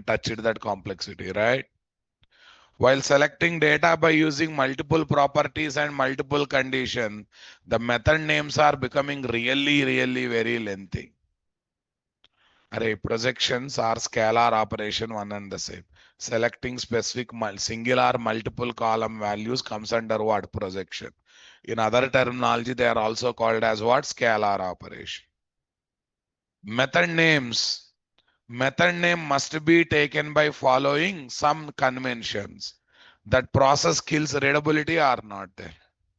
touched that complexity, right? While selecting data by using multiple properties and multiple conditions, the method names are becoming really very lengthy. Array projections are scalar operation one and the same. Selecting specific singular multiple column values comes under what? Projection. In other terminology, they are also called as what? Scalar operation. Method names. Method name must be taken by following some conventions. That process kills readability or not there.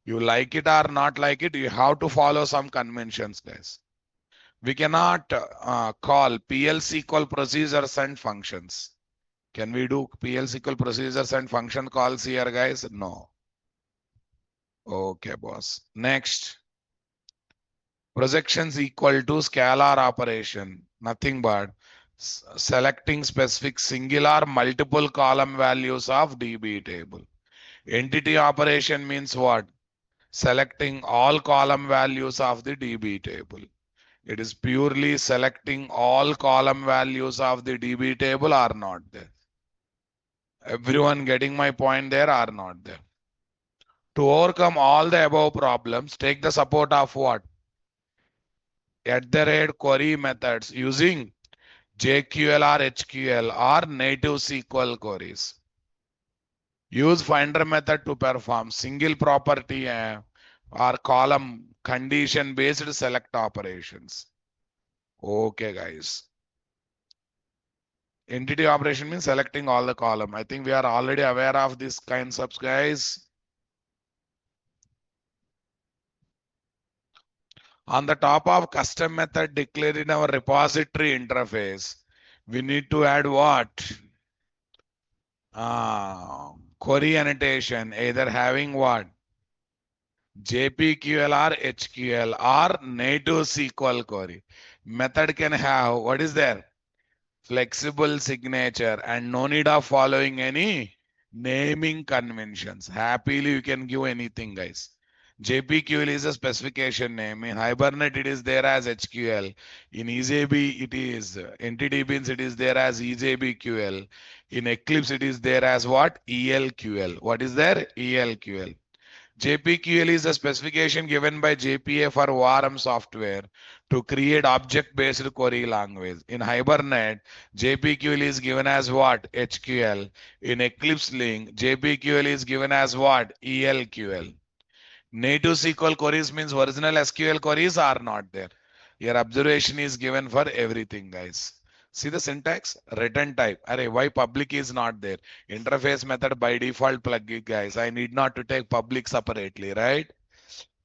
You like it or not like it, you have to follow some conventions, guys. We cannot call PL SQL procedures and functions. Can we do PL SQL procedures and function calls here, guys? No. Okay, boss. Next, projections equal to scalar operation. Nothing but selecting specific singular multiple column values of DB table. Entity operation means what? Selecting all column values of the DB table. It is purely selecting all column values of the DB table are not there. Everyone getting my point there are not there. To overcome all the above problems, take the support of what? At the rate query methods using JQL or HQL or native SQL queries. Use finder method to perform single property or column condition based select operations. Okay, guys. Entity operation means selecting all the column. I think we are already aware of these concepts, guys. On the top of custom method declared in our repository interface, we need to add what? Query annotation, either having what? JPQL or HQL or native SQL query. Method can have, what is there? Flexible signature and no need of following any naming conventions. Happily, you can give anything, guys. JPQL is a specification name. In Hibernate, it is there as HQL. In EJB, it is entity beans, it is there as EJBQL. In Eclipse, it is there as what? ELQL. What is there? ELQL. JPQL is a specification given by JPA for ORM software to create object-based query language. In Hibernate, JPQL is given as what? HQL. In Eclipse Link, JPQL is given as what? ELQL. Native SQL queries means original SQL queries are not there. Your observation is given for everything, guys. See the syntax? Return type. Array, why public is not there? Interface method by default plugin, guys. I need not to take public separately, right?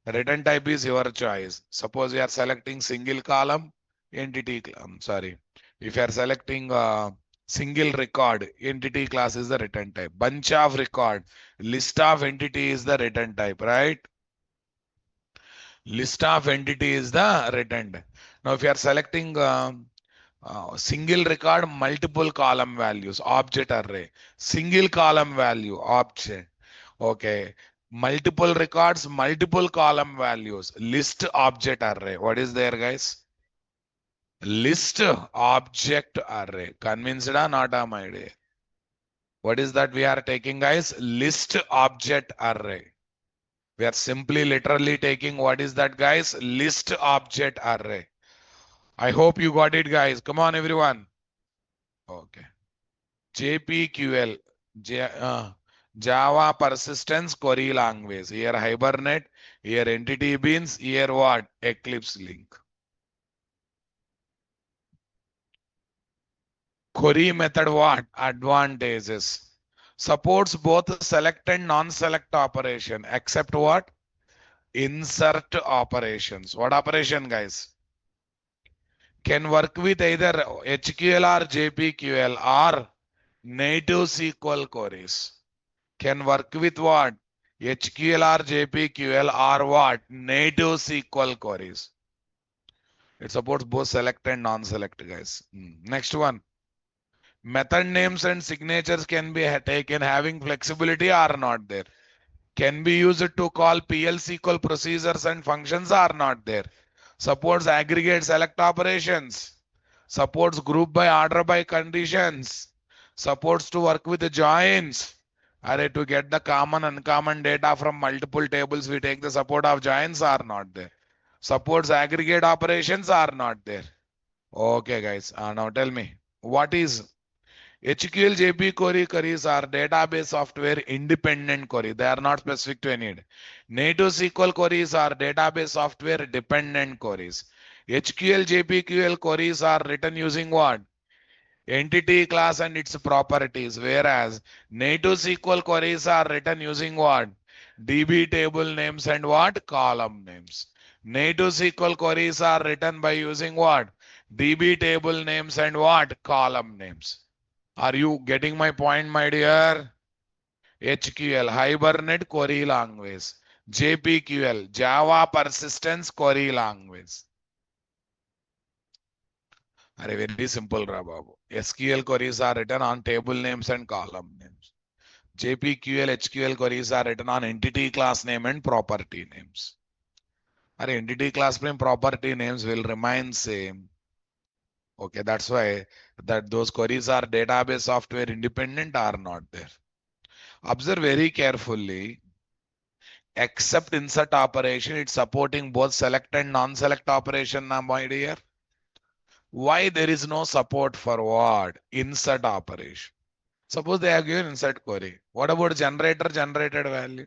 Return type is your choice. Suppose you are selecting single column, entity, sorry. If you are selecting single record, entity class is the return type. Bunch of record, list of entity is the return type, right? List of entity is the returned. Now, if you are selecting single record, multiple column values, object array, single column value, object. Okay. Multiple records, multiple column values, list object array. What is there, guys? List object array. Convinced or not, my dear? What is that we are taking, guys? List object array. We are simply literally taking what is that, guys? List object array. I hope you got it, guys. Come on, everyone. Okay. JPQL, Java Persistence Query Language. Here Hibernate, here Entity Beans, here what? Eclipse Link. Query method what? Advantages. Supports both select and non-select operation, except what? Insert operations. What operation, guys? Can work with either HQL or JPQL or native SQL queries. Can work with what? HQL or JPQL or what? Native SQL queries. It supports both select and non-select, guys. Next one. Method names and signatures can be taken having flexibility or not there. Can be used to call PL SQL procedures and functions are not there. Supports aggregate select operations. Supports group by order by conditions. Supports to work with the joins. Array, to get the common uncommon data from multiple tables, we take the support of joins are not there. Supports aggregate operations are not there. Okay, guys. Now tell me, what is HQL JP queries are database software independent query. They are not specific to any. Native SQL queries are database software dependent queries. HQL JPQL queries are written using what? Entity class and its properties. Whereas native SQL queries are written using what? DB table names and what? Column names. Native SQL queries are written by using what? DB table names and what? Column names. Are you getting my point, my dear? HQL, Hibernate Query Language. JPQL, Java Persistence Query Language. Are very simple, Rababu. SQL queries are written on table names and column names. JPQL, HQL queries are written on entity class name and property names. Are entity class name property names will remain same. Okay, that's why that those queries are database software independent are not there. Observe very carefully. Except insert operation, it's supporting both select and non-select operation now, my dear. Why there is no support for what? Insert operation. Suppose they have given insert query. What about generator generated value?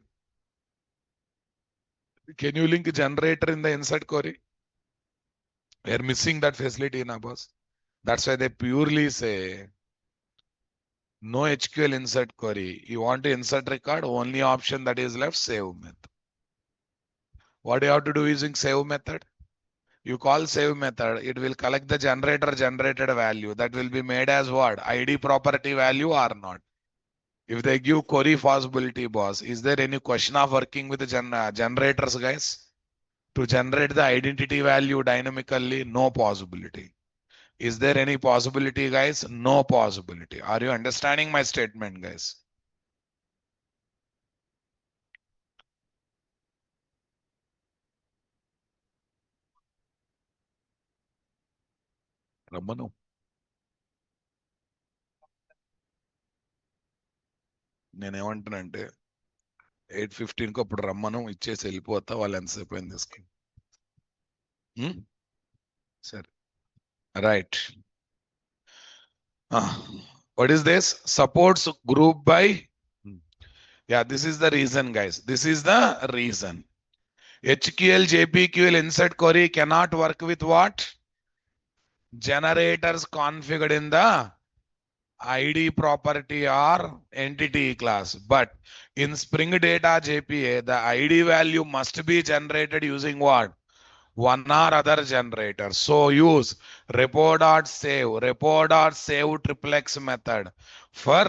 Can you link generator in the insert query? We are missing that facility in Abbas. That's why they purely say no HQL insert query. You want to insert record, only option that is left, save method. What do you have to do using save method? You call save method, it will collect the generator generated value. That will be made as what? ID property value or not. If they give query possibility, boss, is there any question of working with the generators, guys? To generate the identity value dynamically, no possibility. Is there any possibility, guys? No possibility. Are you understanding my statement, guys? రమ్మను నేనేమంటానంటే 8:15కి అప్పుడు రమ్మను ఇచ్చేసి వెళ్ళిపోతా వాళ్ళు ఎంతసేపు అయింది తీసుకుని సరే right what is this? Supports group by yeah, this is the reason, guys. This is the reason. HQL JPQL insert query cannot work with what? Generators configured in the ID property or entity class. But in Spring Data JPA, the ID value must be generated using what? One or other generator. So use repo.save triplex method for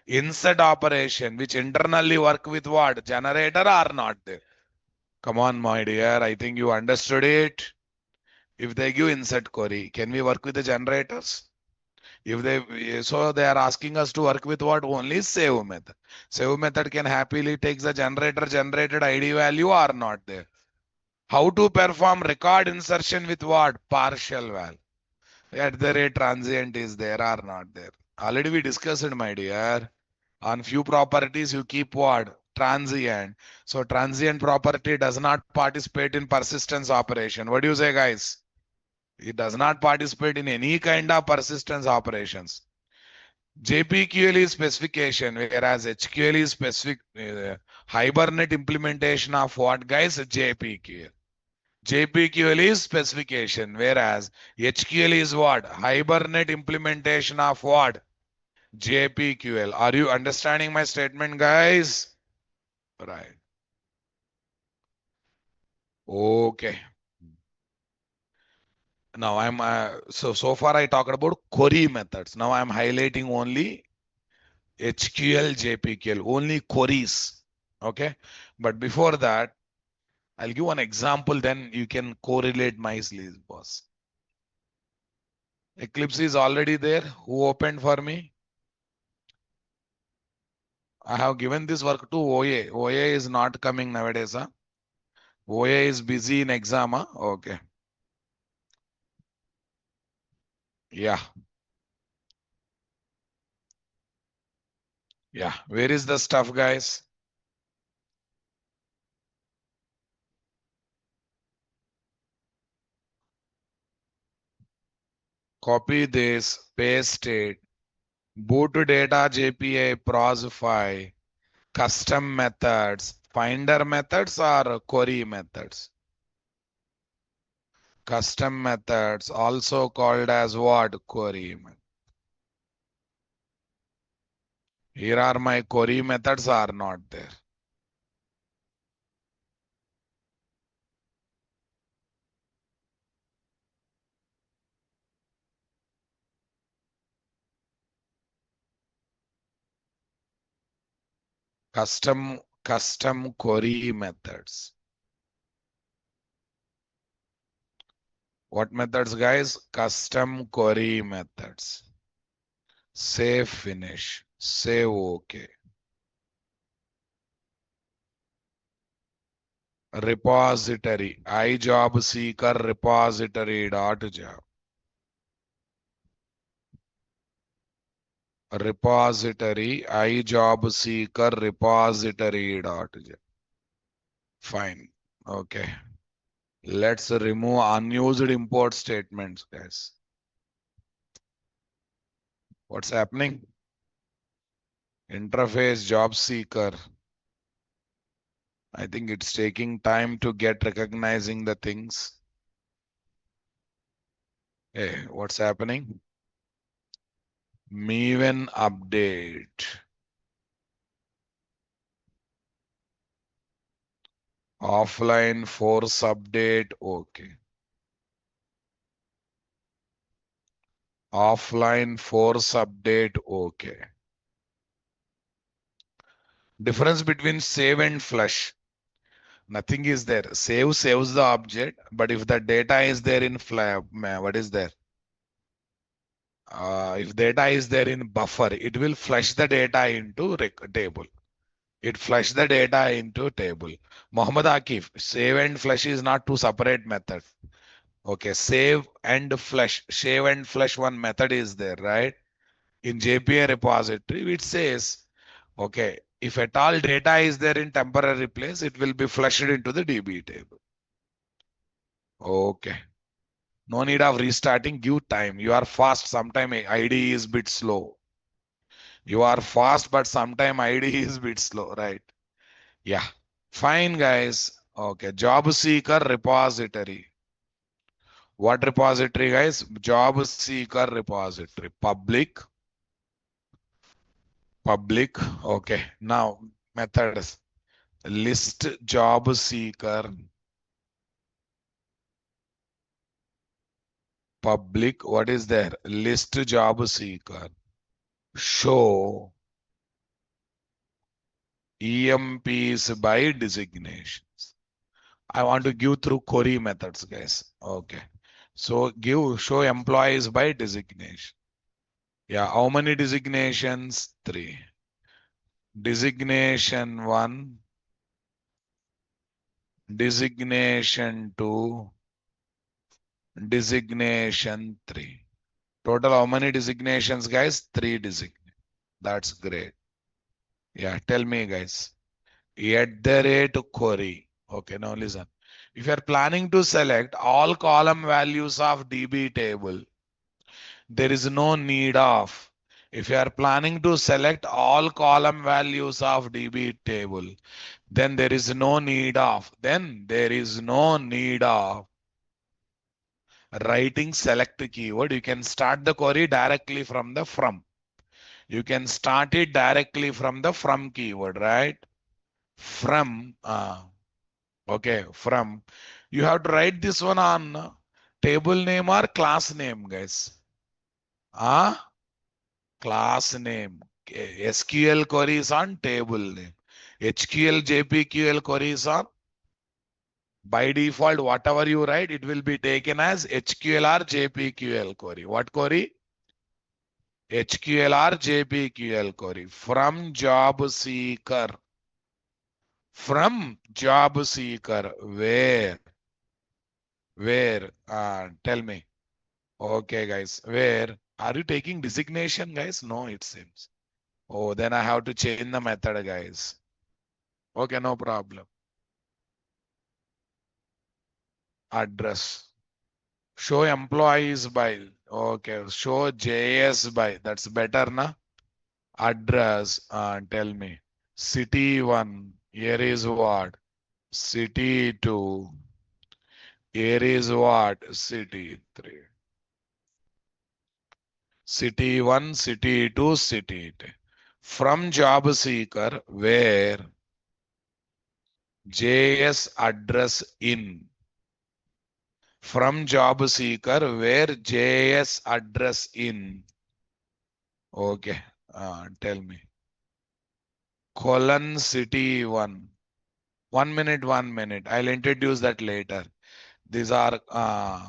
insert operation, which internally work with what? Generator or not there. Come on, my dear. I think you understood it. If they give insert query, can we work with the generators? If they so they are asking us to work with what? Only save method. Save method can happily take the generator generated ID value or not there. How to perform record insertion with what? Partial val. At the rate transient is there or not there. Already we discussed, my dear. On few properties you keep what? Transient. So transient property does not participate in persistence operation. What do you say, guys? It does not participate in any kind of persistence operations. JPQL is specification, whereas HQL is specific Hibernate implementation of what, guys? JPQL. JPQL is specification, whereas HQL is what? Hibernate implementation of what? JPQL. Are you understanding my statement, guys? Right. Okay. Now I'm so far I talked about query methods. Now I'm highlighting only HQL, JPQL, only queries. Okay. But before that, I'll give one example, then you can correlate nicely, boss. Eclipse is already there. Who opened for me? I have given this work to OA. OA is not coming nowadays. Huh? OA is busy in exam. Huh? Okay. Yeah. Yeah, where is the stuff, guys? Copy this, paste it, boot to Data JPA, prosify, custom methods, finder methods or query methods. Custom methods, also called as what? Query. Here are my query methods are not there. Custom query methods. What methods, guys? Custom query methods. Save finish. Save OK. Repository. iJob seeker repository dot job. Repository. iJob seeker repository dot job. Fine. Okay. Let's remove unused import statements, guys. What's happening? Interface job seeker. I think it's taking time to get recognizing the things. Hey, what's happening? Maven update. Offline force update. Okay. Offline force update. Okay. Difference between save and flush. Nothing is there. Save saves the object, but if the data is there in what is there? If data is there in buffer, it will flush the data into table. It flush the data into table. Muhammad Akif, save and flush is not two separate methods. Okay, save and flush, save and flush one method is there, right? In JPA repository, it says, okay, if at all data is there in temporary place, it will be flushed into the DB table. Okay. No need of restarting, give time. You are fast, sometime ID is bit slow. You are fast, but sometime ID is bit slow, right? Yeah. Fine, guys. Okay. Job seeker repository. What repository, guys? Job seeker repository. Public. Okay. Now, methods. List job seeker. Public. What is there? List job seeker. Show EMPs by designations. I want to give through query methods, guys. Okay. So show employees by designation. Yeah, how many designations? 3. Designation 1, designation 2, designation 3. Total how many designations, guys? 3 designations. That's great. Yeah, tell me, guys. At the rate query. Okay, now listen. If you are planning to select all column values of DB table, there is no need of. If you are planning to select all column values of DB table, then there is no need of. Then there is no need of writing select keyword. You can start the query directly from the from. You can start it directly from the from keyword, right? From, okay, from. You have to write this one on table name or class name, guys. Ah, class name. SQL queries on table name. HQL, JPQL queries on by default, whatever you write, it will be taken as HQL or JPQL query. What query? HQL or JPQL query. From job seeker. From job seeker. Where? Where? Tell me. Okay, guys. Where? Are you taking designation, guys? No, it seems. Oh, then I have to change the method, guys. Okay, no problem. Address. Show employees by. Okay, show JS by. That's better, na? Address. Tell me. City 1. Here is what? City 2. Here is what? City 3. City 1, City 2, City 2. From job seeker, where JS address in. From job seeker, where JS address in. Okay, tell me. Colon City 1. 1 minute, 1 minute. I'll introduce that later. These are uh,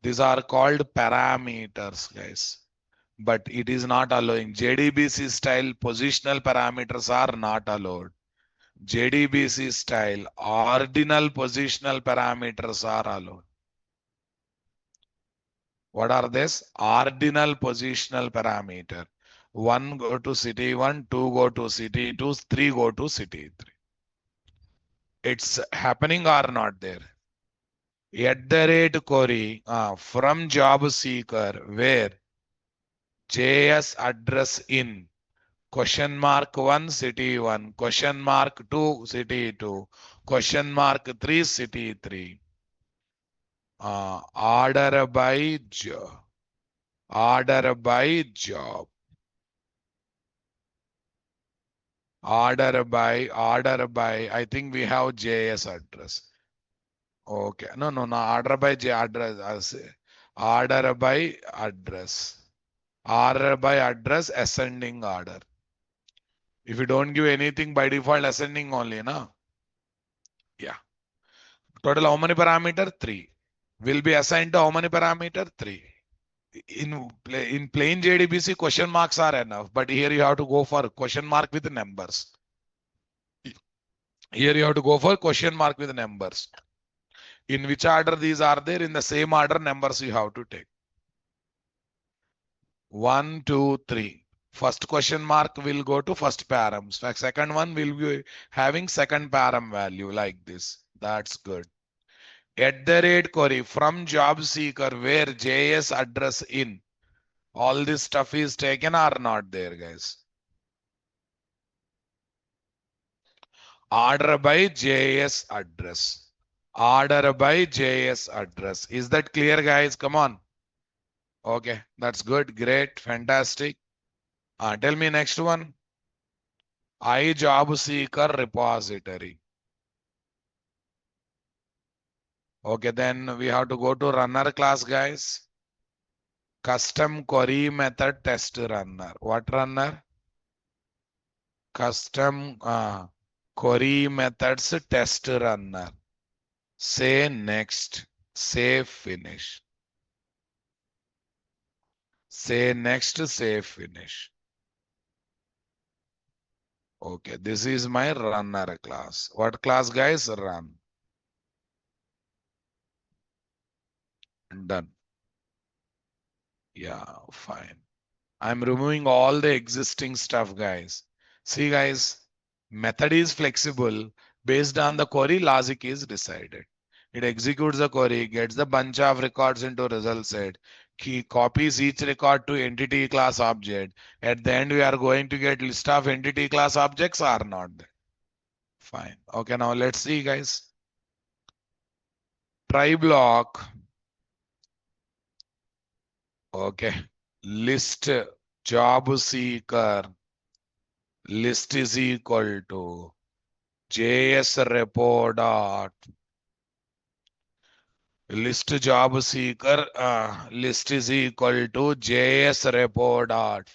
these are called parameters, guys. But it is not allowing. JDBC style positional parameters are not allowed. JDBC style ordinal positional parameters are allowed. What are this? Ordinal positional parameter. One go to city one, two go to city two, three go to city three. It's happening or not there? At the rate query from job seeker where JS address in question mark 1 city 1, question mark 2 city 2, question mark 3 city 3. Order by job. Order by job. Order by. I think we have JS address. Okay. No, no, no. Order by J address. Order by address. Order by address, ascending order. If you don't give anything by default, ascending only, na? Yeah. Total how many parameter? 3. Will be assigned to how many parameter? 3. In plain JDBC, question marks are enough, but here you have to go for question mark with numbers. Here you have to go for question mark with numbers. In which order these are there? In the same order, numbers you have to take. 1, 2, 3. First question mark will go to first param. Second one will be having second param value like this. That's good. At the rate query from job seeker where JS address in. All this stuff is taken or not there, guys? Order by JS address. Order by JS address. Is that clear, guys? Come on. Okay, that's good. Great. Fantastic. Tell me next one. I job seeker repository. Okay, then we have to go to runner class, guys. Custom query method test runner. What runner? Custom query methods test runner. Say next. Say finish. Say next. Say finish. Okay, this is my runner class. What class, guys? Run. Done. Yeah, fine. I'm removing all the existing stuff, guys. See, guys, method is flexible. Based on the query, logic is decided. It executes the query, gets the bunch of records into result set, key copies each record to entity class object. At the end, we are going to get list of entity class objects or not. Fine. Okay, now let's see, guys. Try block. Okay. List job seeker. List is equal to JS repo dot list job seeker list is equal to JS repo dot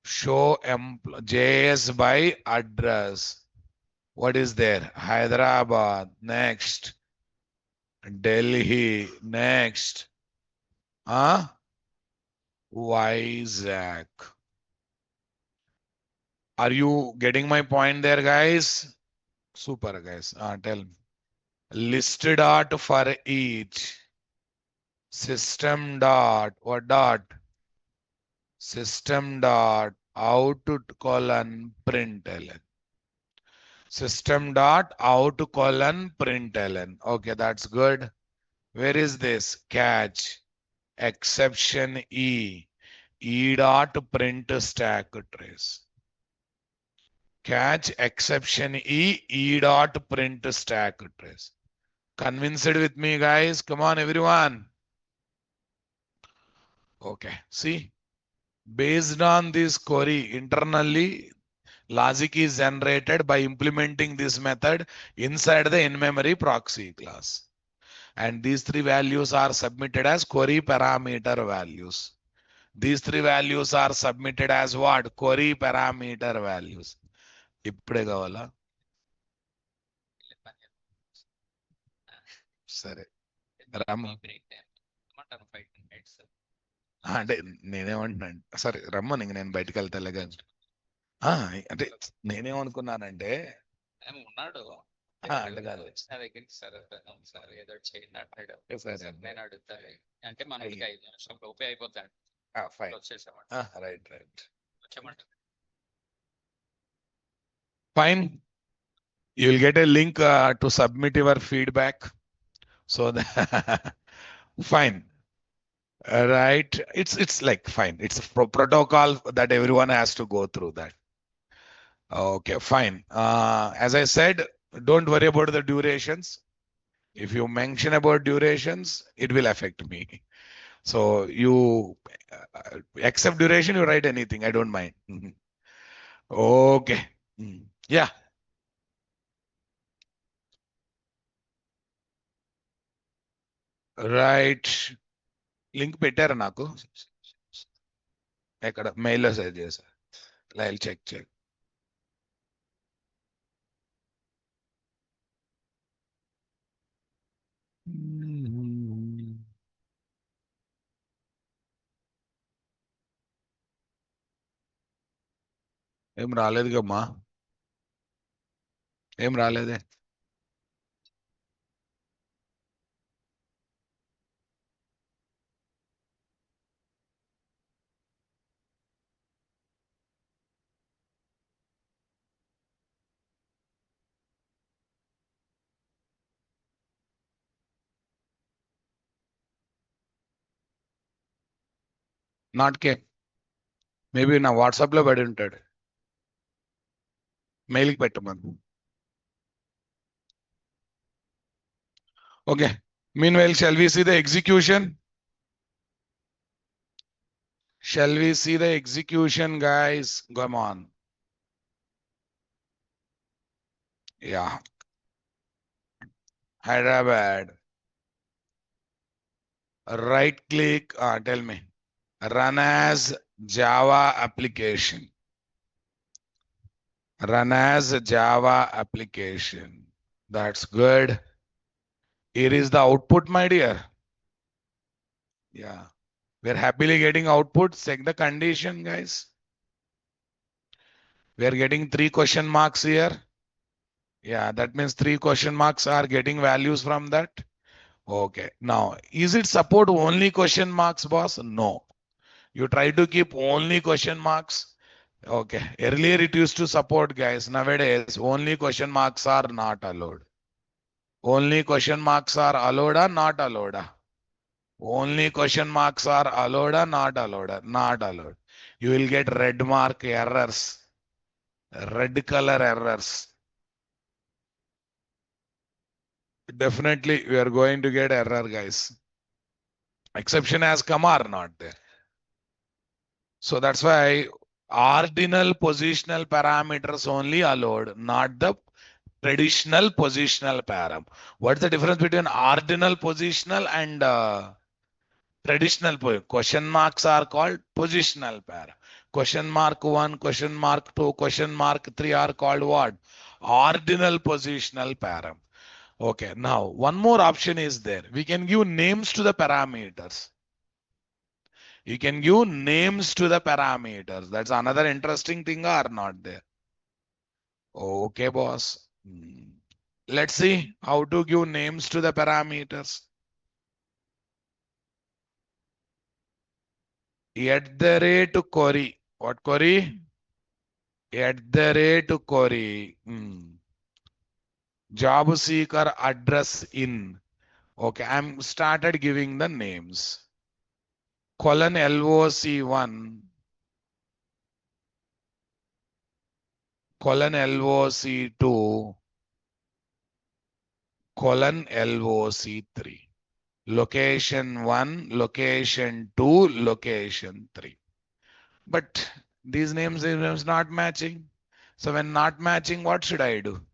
show JS by address. What is there? Hyderabad. Next. Delhi. Next. Huh? Vizag. Are you getting my point there, guys? Super, guys. Tell me. List dot for each. System dot. What dot? System dot out colon println. System dot out colon println. Okay, that's good. Where is this? Catch exception E dot print stack trace. Catch exception E dot print stack trace. Convinced with me, guys? Come on, everyone. Okay, see, based on this query internally, logic is generated by implementing this method inside the in-memory proxy class. And these three values are submitted as query parameter values. These three values are submitted as what? Query parameter values. ఇప్పుడే కావాలా సరే రమ్మ అంటే నేనేమంటున్నాను సరే రమ్మని ఇంక నేను బయటకు వెళ్తాలేగా అంటే నేనేమనుకున్నానంటే ఉన్నాడు అంటే కాదు నా దగ్గరికి సార్ ఏదో చేయండి అంటాడు సరే నేను అడుగుతాను అంటే మనకి 5 నిమిషాలు లోపే అయిపోతాడు ఫైన్ వచ్చేసామంట రైట్ రైట్ వచ్చామంట fine, you will get a link to submit your feedback, so that fine, right, it's like fine, it's a protocol that everyone has to go through that. Okay, fine. As I said, don't worry about the durations. If you mention about durations, it will affect me. So you accept duration, you write anything, I don't mind. Okay. Yeah. Right link పెట్టారా నాకు ఎక్కడ మెయిల్లో send చేశా లైల్ check ఏం రాలేదుగమ్మా ఏం రాలేదే not కే మేబీ నా వాట్సాప్ లో పడి ఉంటాడు మెయిల్కి పెట్టమను okay meanwhile shall we see the execution shall we see the execution guys come on yeah Hyderabad, right click, tell me, run as Java application. Run as Java application. That's good. Here is the output, my dear. Yeah. We're happily getting output. Check the condition, guys. We're getting 3 question marks here. Yeah, that means 3 question marks are getting values from that. Okay. Now, is it support only question marks, boss? No. You try to keep only question marks. Okay. Earlier it used to support, guys. Nowadays, only question marks are not allowed. Only question marks are allowed or not allowed? Only question marks are allowed or not allowed? Not allowed. You will get red mark errors. Red color errors. Definitely, we are going to get error, guys. Exception has come or not there. So that's why ordinal positional parameters only allowed, not the traditional positional param. What's the difference between ordinal positional and traditional? Question marks are called positional param. Question mark 1, question mark 2, question mark 3 are called what? Ordinal positional param. Okay, now one more option is there. We can give names to the parameters. You can give names to the parameters. That's another interesting thing or not there. Okay, boss. Let's see how to give names to the parameters. @ What query? @ Job seeker address in. Okay, I'm started giving the names. Colon LOC1, colon LOC2, colon LOC3. Location 1, location 2, location 3. But these names is not matching. So when not matching, what should I do?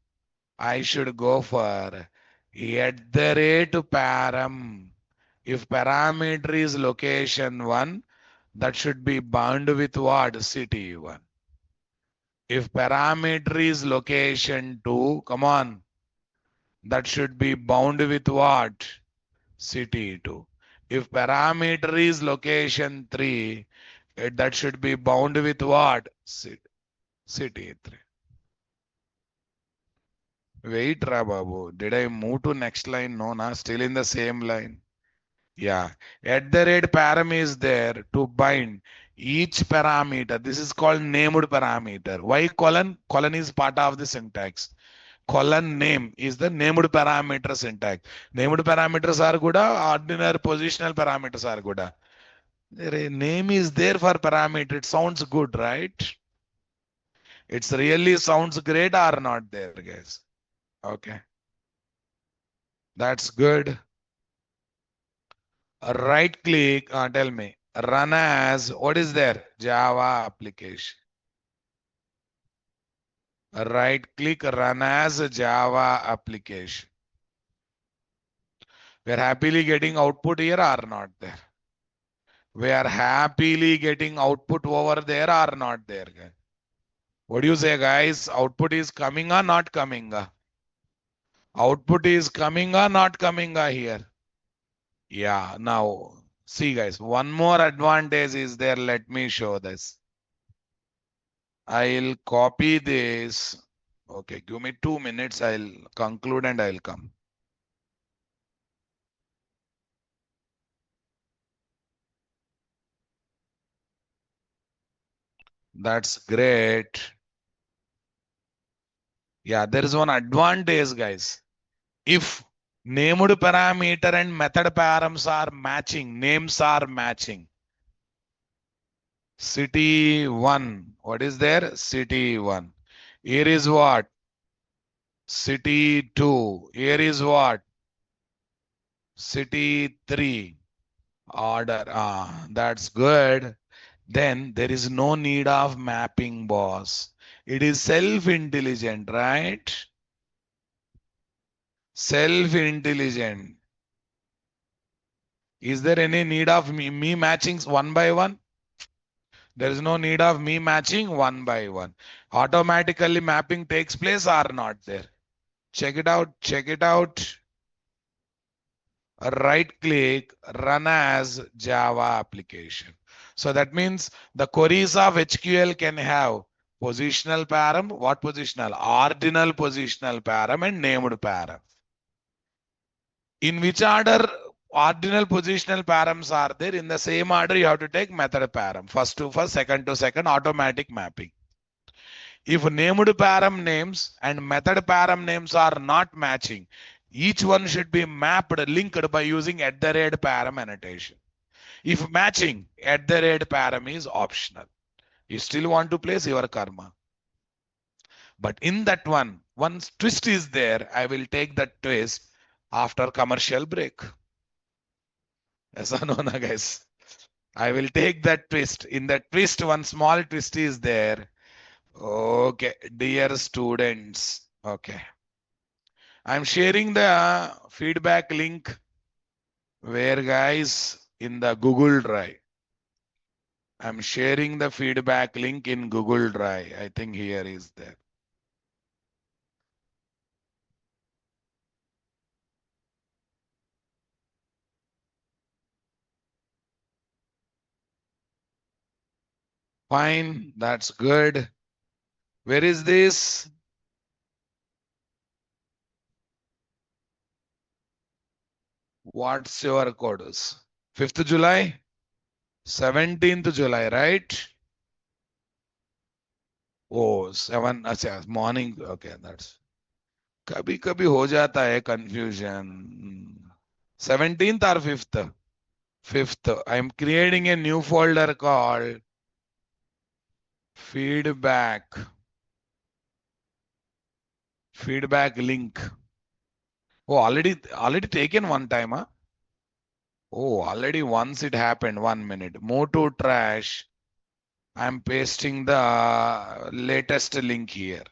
I should go for @param. If parameter is location 1, that should be bound with what? City 1. If parameter is location 2, come on, that should be bound with what? City 2. If parameter is location 3, that should be bound with what? City 3. Wait, Babu. Did I move to next line? No, na. Still in the same line. Yeah. @param is there to bind each parameter. This is called named parameter. Why colon? Colon is part of the syntax. Colon name is the named parameter syntax. Named parameters are good. Ordinary positional parameters are good. Name is there for parameter. It sounds good, right? It's really sounds great or not there, guys? Okay. That's good. Right click, tell me. Run as, what is there? Java application. Right click, run as Java application. We are happily getting output here or not there? We are happily getting output over there or not there, guys? What do you say, guys? Output is coming or not coming? Output is coming or not coming here? Yeah, now see, guys, one more advantage is there. Let me show this. I'll copy this. Okay, give me 2 minutes. I'll conclude and I'll come. That's great. Yeah, there is one advantage, guys. If named parameter and method params are matching, names are matching. City 1. What is there? City 1. Here is what? City 2. Here is what? City 3. Order. That's good. Then there is no need of mapping, boss. It is self-intelligent, right? Self-intelligent. Is there any need of me matching one by one? There is no need of me matching one by one. Automatically mapping takes place or not there? Check it out. Check it out. Right click, run as Java application. So that means the queries of SQL can have positional param. What positional? Ordinal positional param and named param. In which order ordinal positional params are there? In the same order, you have to take method param. First to first, second to second, automatic mapping. If named param names and method param names are not matching, each one should be mapped, linked by using @param annotation. If matching, @param is optional. You still want to place your karma. But in that one twist is there. I will take that twist after commercial break. Yes or no, na, guys? I will take that twist. In that twist, one small twist is there. Okay, dear students. Okay. I'm sharing the feedback link where, guys, in the Google Drive. I'm sharing the feedback link in Google Drive. I think here is there. Fine, that's good. Where is this? What's your code? 5th July? 17th July, right? Oh, 7, अच्छा, morning. Okay, that's. कभी कभी हो जाता है confusion. 17th or 5th? 5th. I'm creating a new folder called feedback. Feedback link. Oh, already taken one time, huh? Oh, already once it happened. 1 minute. Move to trash. I'm pasting the latest link here.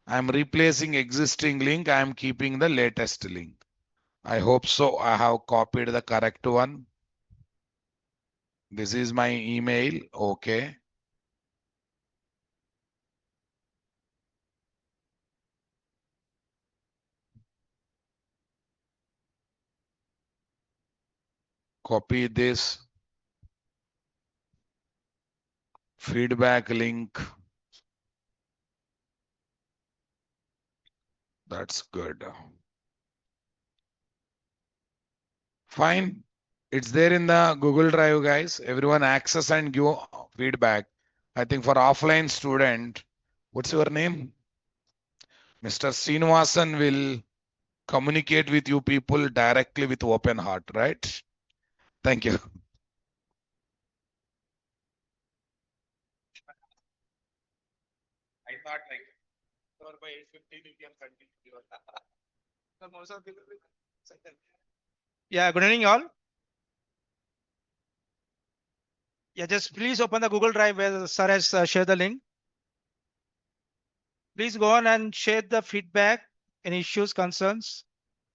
I'm replacing existing link. I'm keeping the latest link. I hope so. I have copied the correct one. This is my email. Okay. Copy this feedback link. That's good. Fine. It's there in the Google Drive, guys. Everyone access and give feedback. I think for offline student, what's your name? Mr. Srinivasan will communicate with you people directly with open heart, right? Thank you. I thought like or by 8:15 you can continue. Yeah, good evening, all. Yeah, just please open the Google Drive where the sir has shared the link. Please go on and share the feedback and issues, concerns.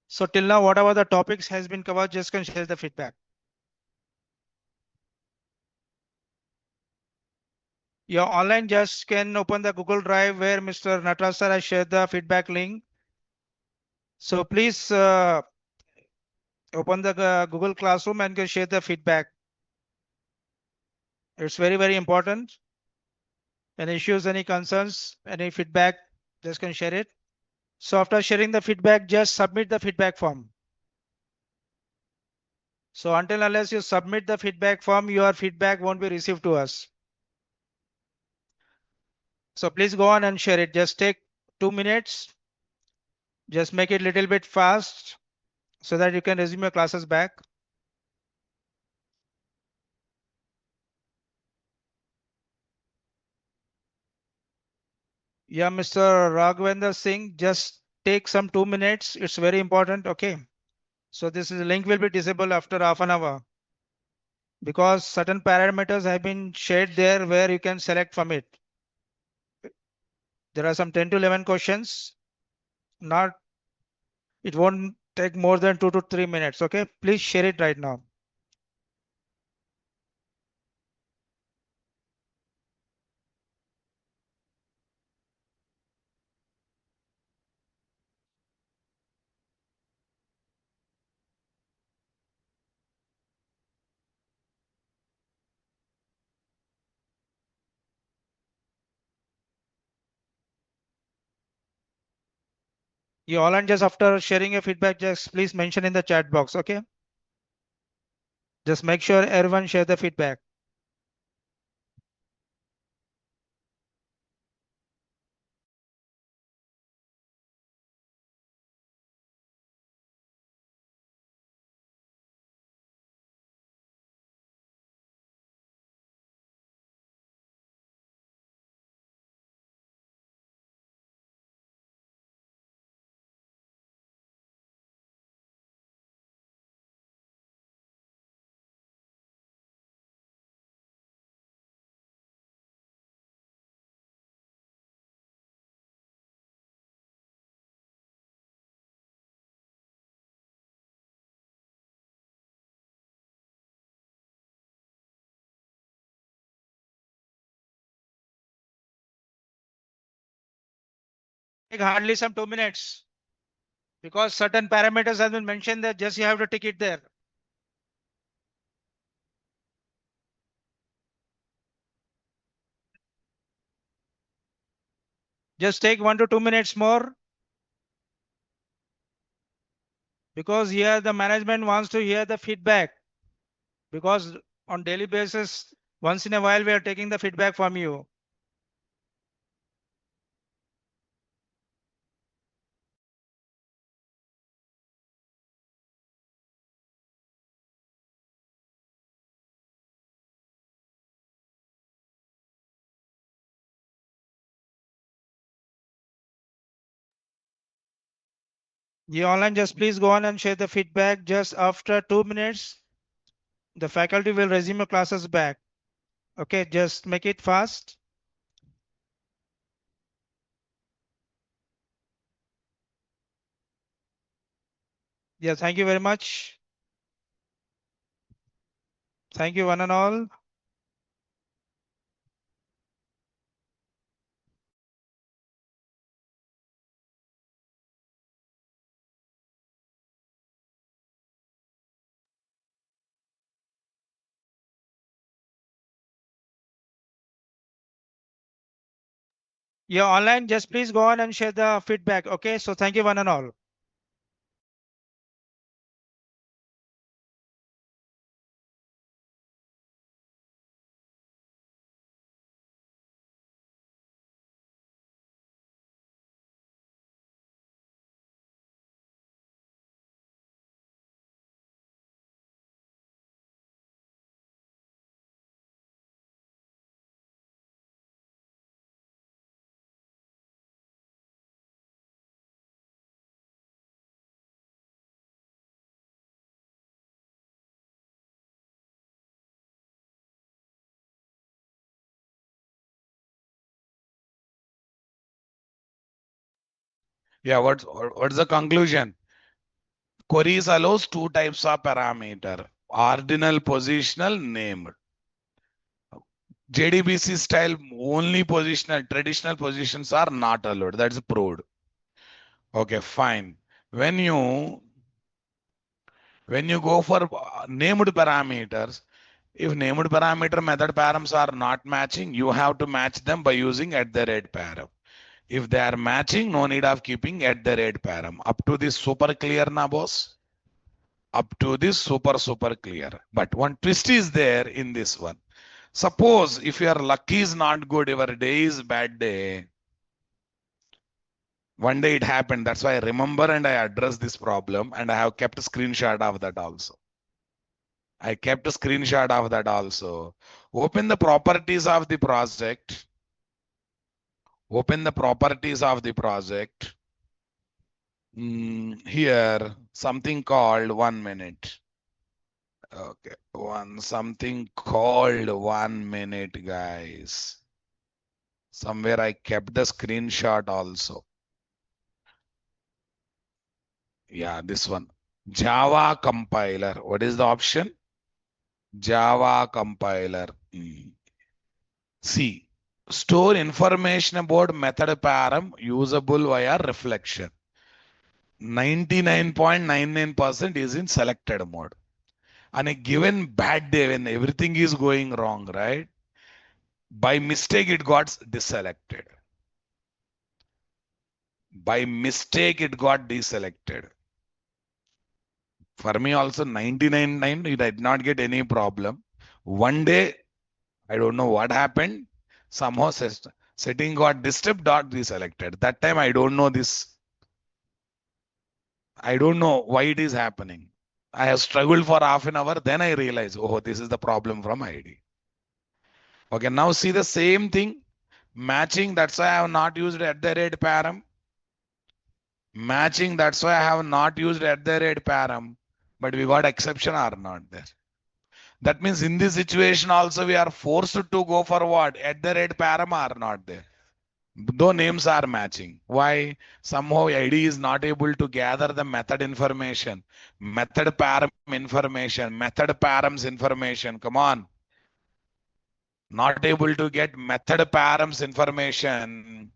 So till now, whatever the topics has been covered, just can share the feedback. Your online just can open the Google Drive where Mr. Natraj sir has shared the feedback link. So please open the Google Classroom and can share the feedback. It's very, very important. Any issues, any concerns, any feedback, just can share it. So after sharing the feedback, just submit the feedback form. So until unless you submit the feedback form, your feedback won't be received to us. So please go on and share it. Just take 2 minutes. Just make it a little bit fast so that you can resume your classes back. Yeah, Mr. Raghavendra Singh, just take some 2 minutes. It's very important. Okay. So this is link will be disabled after half an hour because certain parameters have been shared there where you can select from it. There are some 10 to 11 questions. Not, it won't take more than 2 to 3 minutes. Okay. Please share it right now. You all and just after sharing your feedback, just please mention in the chat box. Okay. Just make sure everyone share the feedback. Take hardly some 2 minutes because certain parameters have been mentioned there. Just you have to tick it there. Just take 1 to 2 minutes more because here the management wants to hear the feedback because on daily basis. Once in a while, we are taking the feedback from you. You online, just please go on and share the feedback. Just after 2 minutes, the faculty will resume your classes back. Okay, just make it fast. Yeah, thank you very much. Thank you, one and all. Yeah, online, just please go on and share the feedback. Okay, so thank you, one and all. Yeah, what's the conclusion? Queries allows two types of parameter: ordinal, positional, named. JDBC style only positional, traditional positions are not allowed. That's proved. Okay, fine. When you when you go for named parameters, if named parameter method params are not matching, you have to match them by using at the rate param. If they are matching, no need of keeping at the rate param. Up to this super clear na boss? Up to this super clear. But one twist is there in this one. Suppose if your luck is not good, your day is bad day. One day it happened. That's why I remember and I address this problem, and I have kept a screenshot of that also. I kept a screenshot of that also. Open the properties of the project. Open the properties of the project. Here, something called 1 minute. Okay, something called 1 minute, guys. Somewhere I kept the screenshot also. Yeah, this one. Java compiler. What is the option? Java compiler. C. Store information about method param usable via reflection. 99.99% is in selected mode. On a given bad day when everything is going wrong, right? By mistake, it got deselected. By mistake, it got deselected. For me also 99.9, it did not get any problem. One day, I don't know what happened. Somehow setting got disturbed, got deselected. That time I don't know this. I don't know why it is happening. I have struggled for half an hour. Then I realize, oh, this is the problem from ID. Okay, now see the same thing. Matching, that's why I have not used at the rate param. Matching, that's why I have not used at the rate param. But we got exception or not there. That means in this situation also we are forced to go for what? At the rate param are not there. Though names are matching. Why? Somehow ID is not able to gather the method information, method param information, method params information. Come on. Not able to get method params information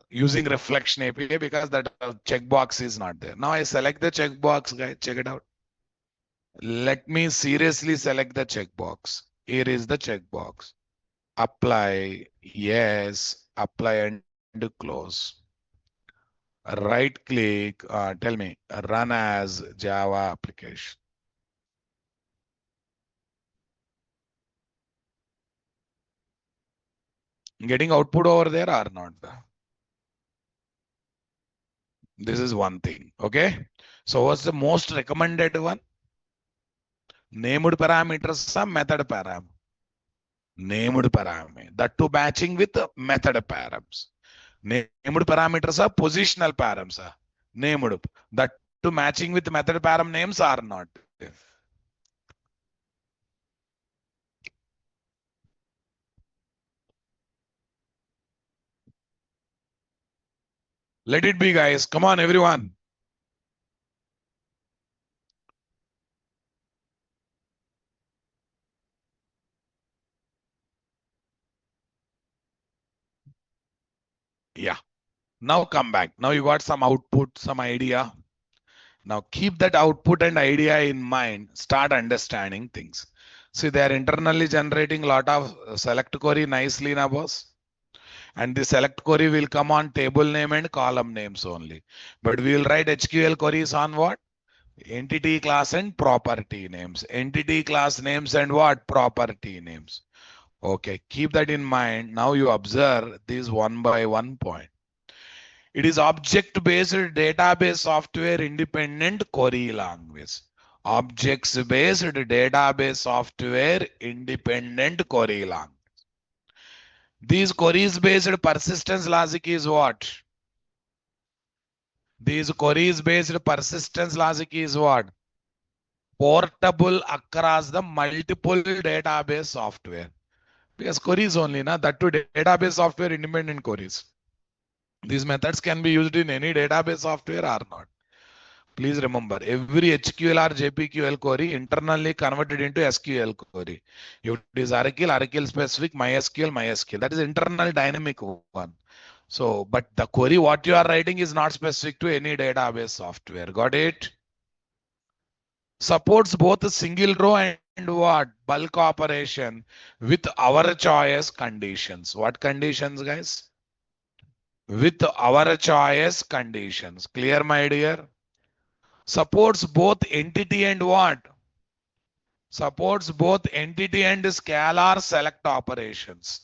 using reflection API because that checkbox is not there. Now I select the checkbox, guys. Check it out. Let me seriously select the checkbox. Here is the checkbox. Apply, yes, apply and close. Right click, tell me, run as Java application. Getting output over there or not? This is one thing. Okay. So what's the most recommended one? Named parameters are method param. Named param. That two matching with method params. Named parameters are positional params. Named. That two matching with method param names are not. Let it be, guys. Come on, everyone. Yeah. Now come back. Now you got some output, some idea. Now keep that output and idea in mind. Start understanding things. See, they are internally generating a lot of select query nicely now, boss. And the select query will come on table name and column names only. But we will write HQL queries on what? Entity class and property names. Entity class names and what? Property names. Okay, keep that in mind. Now you observe these one by one point. It is object-based database software independent query language. Objects-based database software independent query language. These queries-based persistence logic is what? These queries-based persistence logic is what? Portable across the multiple database software. Because queries only, na? That too database software independent queries. These methods can be used in any database software or not. Please remember, every HQL or JPQL query internally converted into SQL query. If it is Oracle, Oracle specific, MySQL, MySQL. That is internal dynamic one. So, but the query what you are writing is not specific to any database software. Got it? Supports both single row and what? Bulk operation with our choice conditions. What conditions, guys? With our choice conditions. Clear, my dear? Supports both entity and what? Supports both entity and scalar select operations.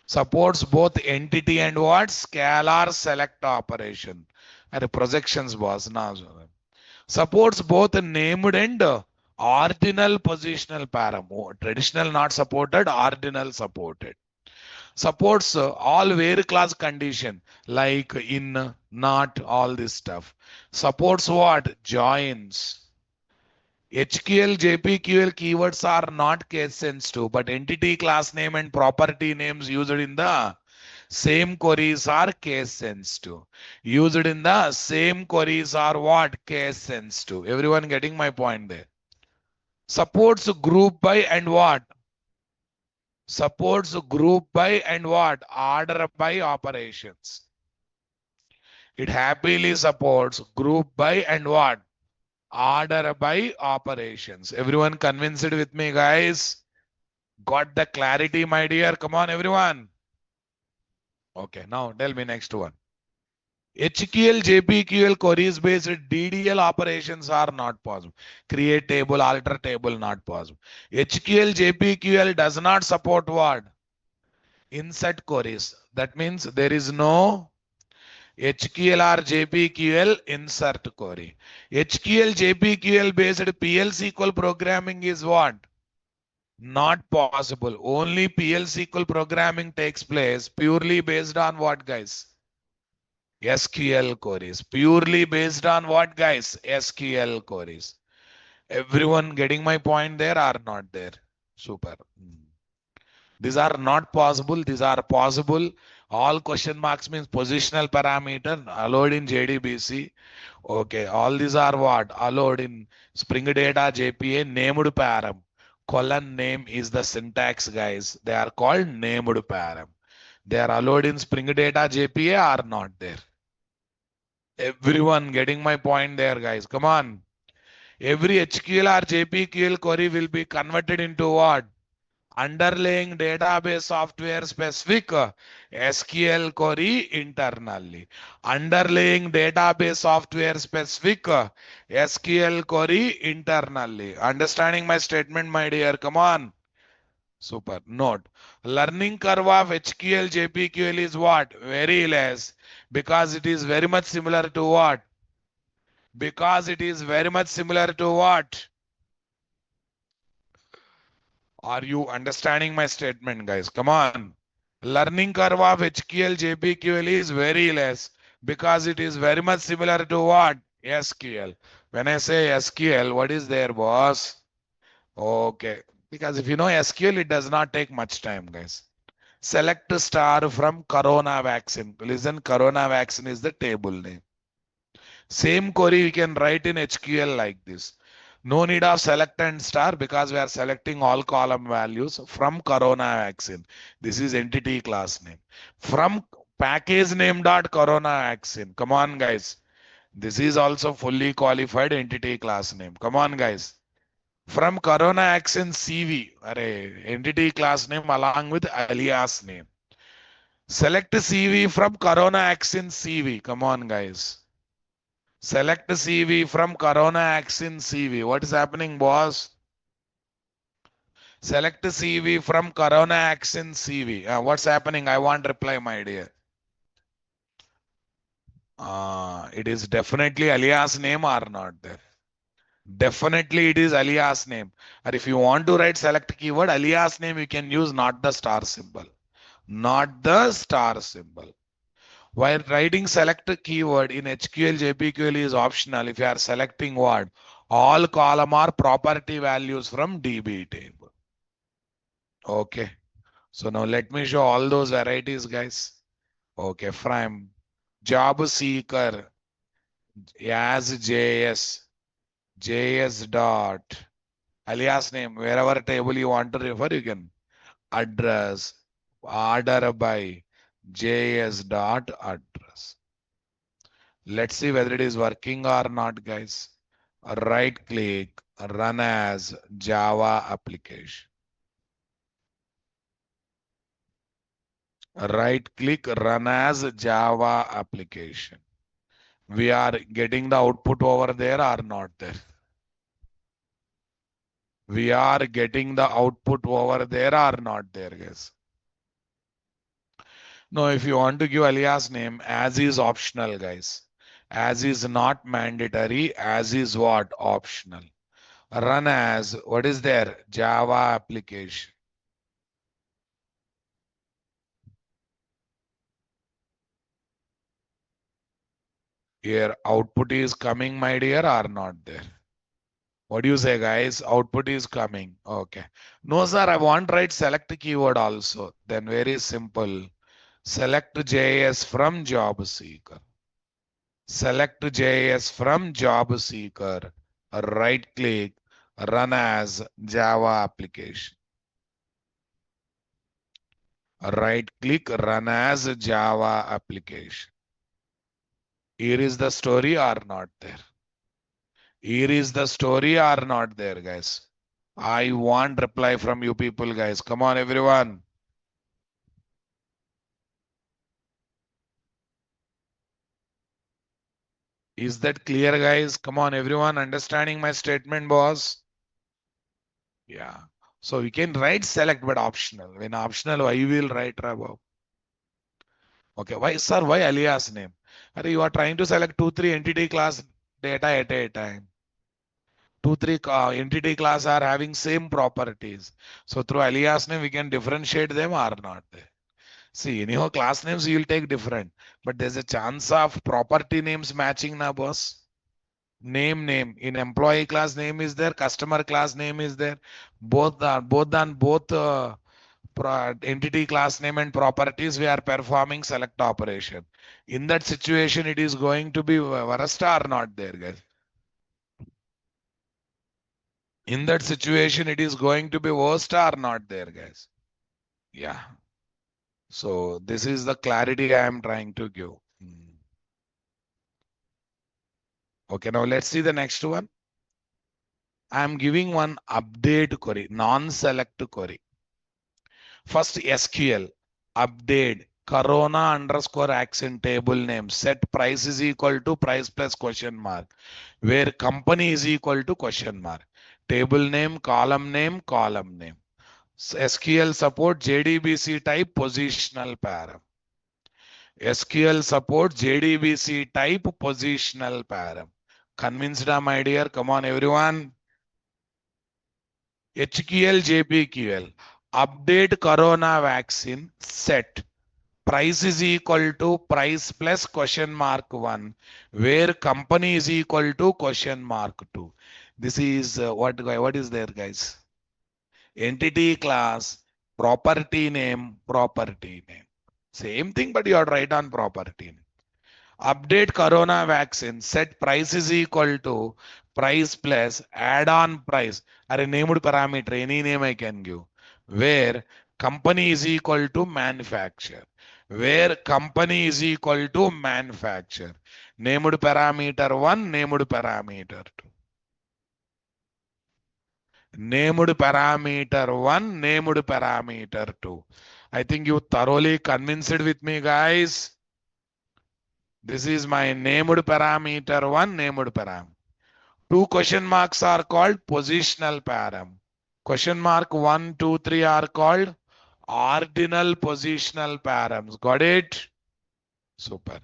Supports both entity and what? Scalar select operation. And projections was now. Supports both named and ordinal positional param. Traditional not supported, ordinal supported. Supports all where class condition like in, not, all this stuff. Supports what? Joins. HQL, JPQL keywords are not case sensitive, but entity, class name, and property names used in the same queries are case sensitive. Used in the same queries are what? Case sensitive. Everyone getting my point there? Supports group by and what? Supports group by and what? Order by operations. It happily supports group by and what? Order by operations. Everyone convinced with me, guys? Got the clarity, my dear? Come on, everyone. Okay, now tell me next one. HQL, JPQL queries based DDL operations are not possible. Create table, alter table, not possible. HQL, JPQL does not support what? Insert queries. That means there is no HQL or JPQL insert query. HQL, JPQL based PL SQL programming is what? Not possible. Only PL SQL programming takes place purely based on what, guys? SQL queries. Purely based on what, guys? SQL queries. Everyone getting my point there or not there? Super. These are not possible. These are possible. All question marks means positional parameter allowed in JDBC. Okay. All these are what? Allowed in Spring Data JPA named param. Colon name is the syntax, guys. They are called named param. They are allowed in Spring Data JPA or not there? Everyone getting my point there, guys. Come on. Every HQL or JPQL query will be converted into what? Underlying database software specific SQL query internally. Underlying database software specific SQL query internally. Understanding my statement, my dear? Come on. Super. Note. Learning curve of HQL JPQL is what? Very less. Because it is very much similar to what? Because it is very much similar to what? Are you understanding my statement, guys? Come on. Learning curve of HQL JPQL is very less because it is very much similar to what? SQL. When I say SQL, what is there, boss? Okay. Because if you know SQL, it does not take much time, guys. Select star from corona vaccine. Listen, corona vaccine is the table name. Same query we can write in HQL like this. No need of select and star because we are selecting all column values from corona vaccine. This is entity class name. From package name dot corona vaccine. Come on, guys. This is also fully qualified entity class name. Come on, guys. From corona vaccine CV, array, entity class name along with alias name. Select CV from corona vaccine CV. Come on, guys. Select CV from Corona Action CV. What is happening, boss? Select CV from Corona Action CV. What's happening? I want reply, my dear. It is definitely alias name or not there. Definitely it is alias name. Or if you want to write select keyword, alias name, you can use not the star symbol. Not the star symbol. While writing select keyword in HQL JPQL is optional if you are selecting what? All column or property values from DB table. Okay. So now let me show all those varieties, guys. Okay, from job seeker as JS dot alias name, wherever table you want to refer, you can address order by JS dot address. Let's see whether it is working or not, guys. Right click, run as Java application. Right click, run as Java application. We are getting the output over there or not there? We are getting the output over there or not there, guys? No, if you want to give alias name, as is optional, guys. As is not mandatory, as is what? Optional. Run as, what is there? Java application. Here, output is coming, my dear, or not there? What do you say, guys? Output is coming. Okay. No, sir, I want to write select keyword also. Then very simple. Select JS from job seeker. Select JS from job seeker. Right click, run as Java application. Right click, run as Java application. Here is the story or not there? Here is the story or not there, guys? I want reply from you people, guys. Come on, everyone. Is that clear, guys? Come on, everyone. Understanding my statement, boss? Yeah. So we can write select, but optional. When optional, why will write above? Okay. Why, sir? Why alias name? You are trying to select 2, 3 entity class data at a time. 2, 3 entity class are having same properties. So through alias name, we can differentiate them or not. See, anyhow, class names you will take different, but there's a chance of property names matching now, boss. Name. In employee class name is there, customer class name is there. Both entity class name and properties we are performing select operation. In that situation, it is going to be worst or not there, guys. In that situation, it is going to be worst or not there, guys. Yeah. So this is the clarity I am trying to give. Okay, now let's see the next one. I am giving one update query, non-select query. First SQL, update, corona underscore accent table name, set price is equal to price plus question mark, where company is equal to question mark. Table name, column name, column name. SQL support JDBC type positional param. SQL support JDBC type positional param. Convinced, my dear? Come on, everyone. HQL JPQL. Update corona vaccine set. Price is equal to price plus question mark 1, where company is equal to question mark 2. This is what is there, guys? Entity class, property name. Same thing, but you are right on property name. Update corona vaccine, set price is equal to price plus add-on price. Are named parameter, any name I can give. Where company is equal to manufacturer. Where company is equal to manufacturer. Named parameter 1, named parameter 2. Named parameter 1, named parameter 2. I think you thoroughly convinced with me, guys. This is my named parameter 1, named param. Two question marks are called positional param. Question mark 1, 2, 3 are called ordinal positional params. Got it? Super.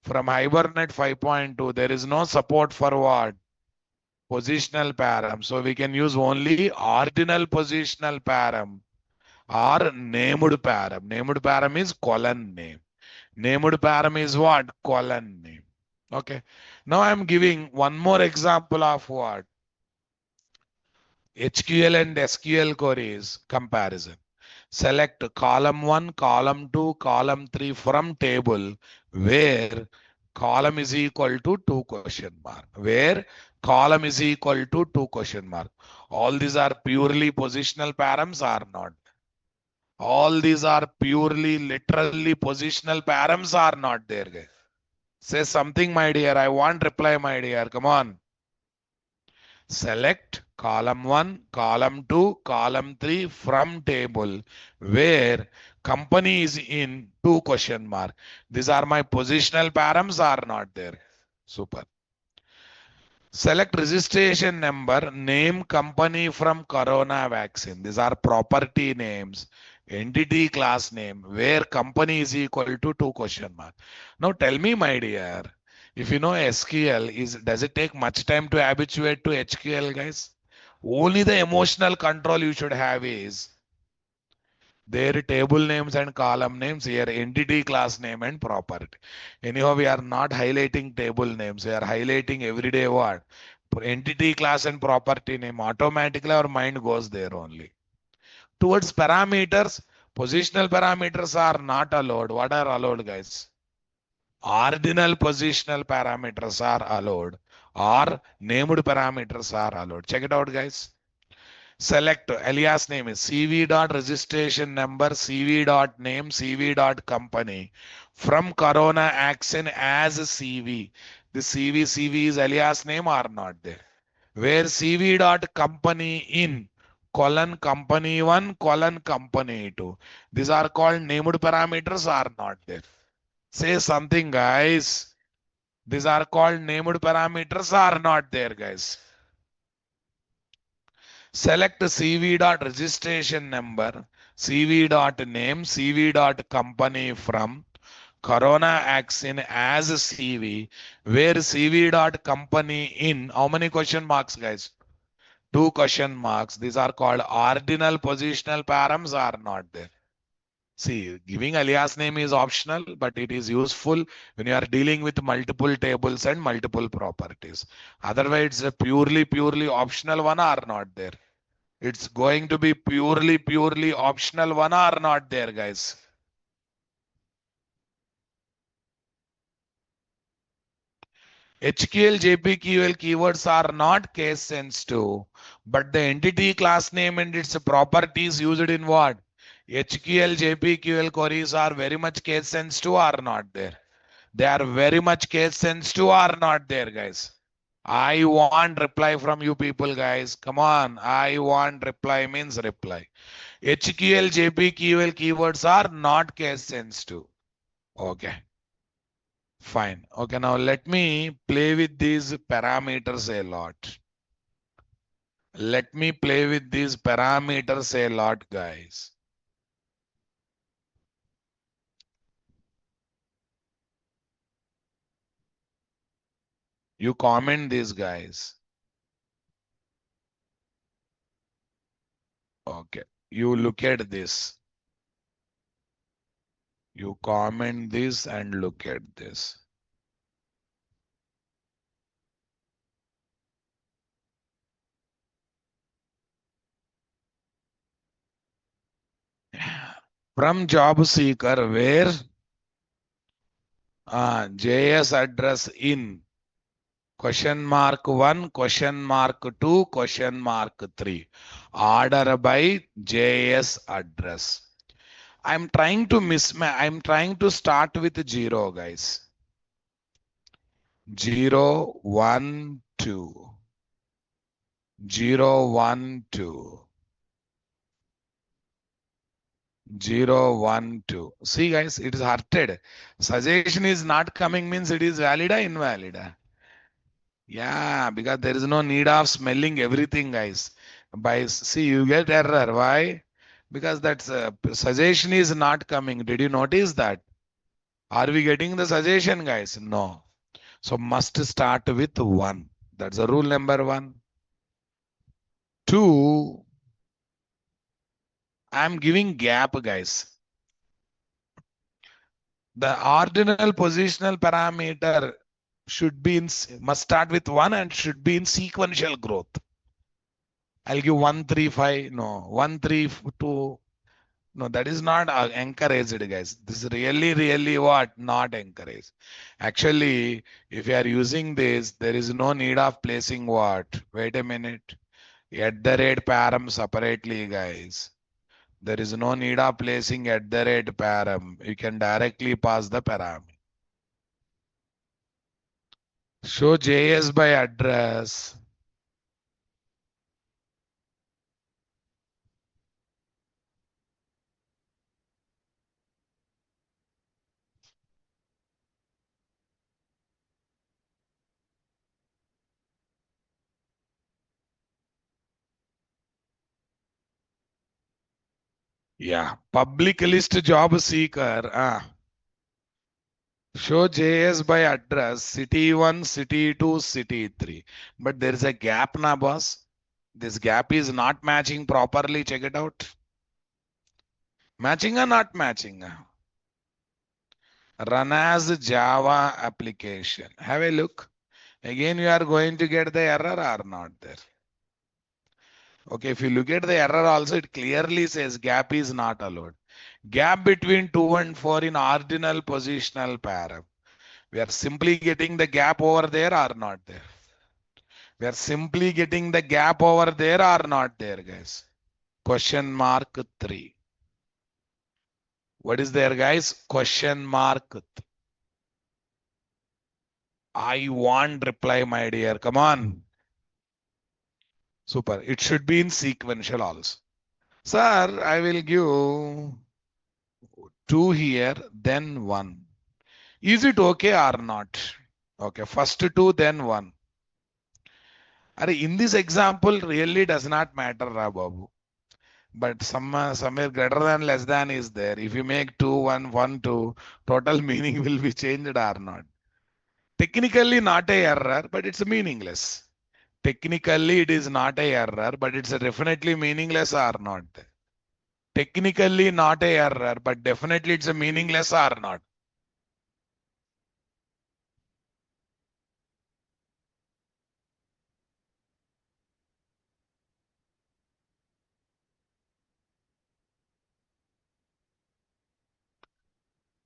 From Hibernate 5.2, there is no support for what? Positional param. So we can use only ordinal positional param or named param. Named param is colon name. Named param is what? Colon name. Okay. Now I'm giving one more example of what? HQL and SQL queries comparison. Select column 1, column 2, column 3 from table where column is equal to 2 question mark. Where column is equal to 2 question mark. All these are purely positional params or not? All these are purely literally positional params are not there, guys. Say something, my dear. I want reply, my dear. Come on. Select column 1, column 2, column 3 from table where company is in 2 question mark. These are my positional params are not there. Super. Select registration number, name company from corona vaccine. These are property names, entity class name, where company is equal to 2 question mark. Now tell me, my dear, if you know SQL, does it take much time to habituate to HQL, guys? Only the emotional control you should have is their table names and column names, here entity class name and property. Anyhow, we are not highlighting table names. We are highlighting everyday word. Entity class and property name. Automatically our mind goes there only. Towards parameters, positional parameters are not allowed. What are allowed, guys? Ordinal positional parameters are allowed or named parameters are allowed. Check it out, guys. Select alias name is CV dot registration number, CV dot name, CV dot company. From Corona action as CV. The CV is alias name or not there? Where CV dot company in colon company 1 colon company 2. These are called named parameters are not there. Say something, guys. These are called named parameters are not there, guys. Select CV dot registration number, CV dot name, CV dot company from Corona Action as CV, where CV dot company in. How many question marks, guys? 2 question marks. These are called ordinal positional params are not there. See, giving alias name is optional, but it is useful when you are dealing with multiple tables and multiple properties. Otherwise, it's a purely optional one are not there. It's going to be purely optional one or not there, guys. HQL, JPQL keywords are not case sensitive, but the entity class name and its properties used in what? HQL, JPQL queries are very much case sensitive or not there. They are very much case sensitive or not there, guys. I want reply from you people, guys. Come on. I want reply means reply. HQL, JPQL keywords are not case sensitive. Okay, fine. Okay, now let me play with these parameters a lot. Let me play with these parameters a lot, guys. You comment these guys. Okay. You look at this. You comment this and look at this. From job seeker, where JS address in question mark 1, question mark 2, question mark 3. Order by JS address. I'm trying to I'm trying to start with 0, guys. 0, 1, 2. 0, 1, 2. 0, 1, 2. See, guys, it is hearted. Suggestion is not coming means it is valid or invalid. Yeah, because there is no need of smelling everything, guys. See, you get error. Why? Because that suggestion is not coming. Did you notice that? Are we getting the suggestion, guys? No. So must start with 1. That's the rule number 1. 2, I'm giving gap, guys. The ordinal positional parameter should be must start with 1 and should be in sequential growth. I'll give 1, 3, 5. No, 1, 3, 2. No, that is not encouraged, guys. This is really, really what? Not encouraged. Actually, if you are using this, there is no need of placing what? Wait a minute. At the rate param separately, guys. There is no need of placing at the rate param. You can directly pass the param. Show JS by address. Yeah, public list job seeker. Show JS by address, city 1, city 2, city 3. But there is a gap na boss. This gap is not matching properly. Check it out. Matching or not matching? Run as Java application. Have a look. Again, you are going to get the error or not there. Okay, if you look at the error also, it clearly says gap is not allowed. Gap between 2 and 4 in ordinal positional param. We are simply getting the gap over there or not there. We are simply getting the gap over there or not there, guys. Question mark 3. What is there, guys? Question mark. I want reply, my dear. Come on. Super. It should be in sequential also. Sir, I will give 2 here, then 1. Is it okay or not? Okay, first 2, then 1. In this example, really does not matter, Babu. But somewhere greater than less than is there. If you make 2, 1, 1, 2, total meaning will be changed or not. Technically not a error, but it's meaningless. Technically it is not a error, but it's definitely meaningless or not. Technically not a error, but definitely it's a meaningless or not.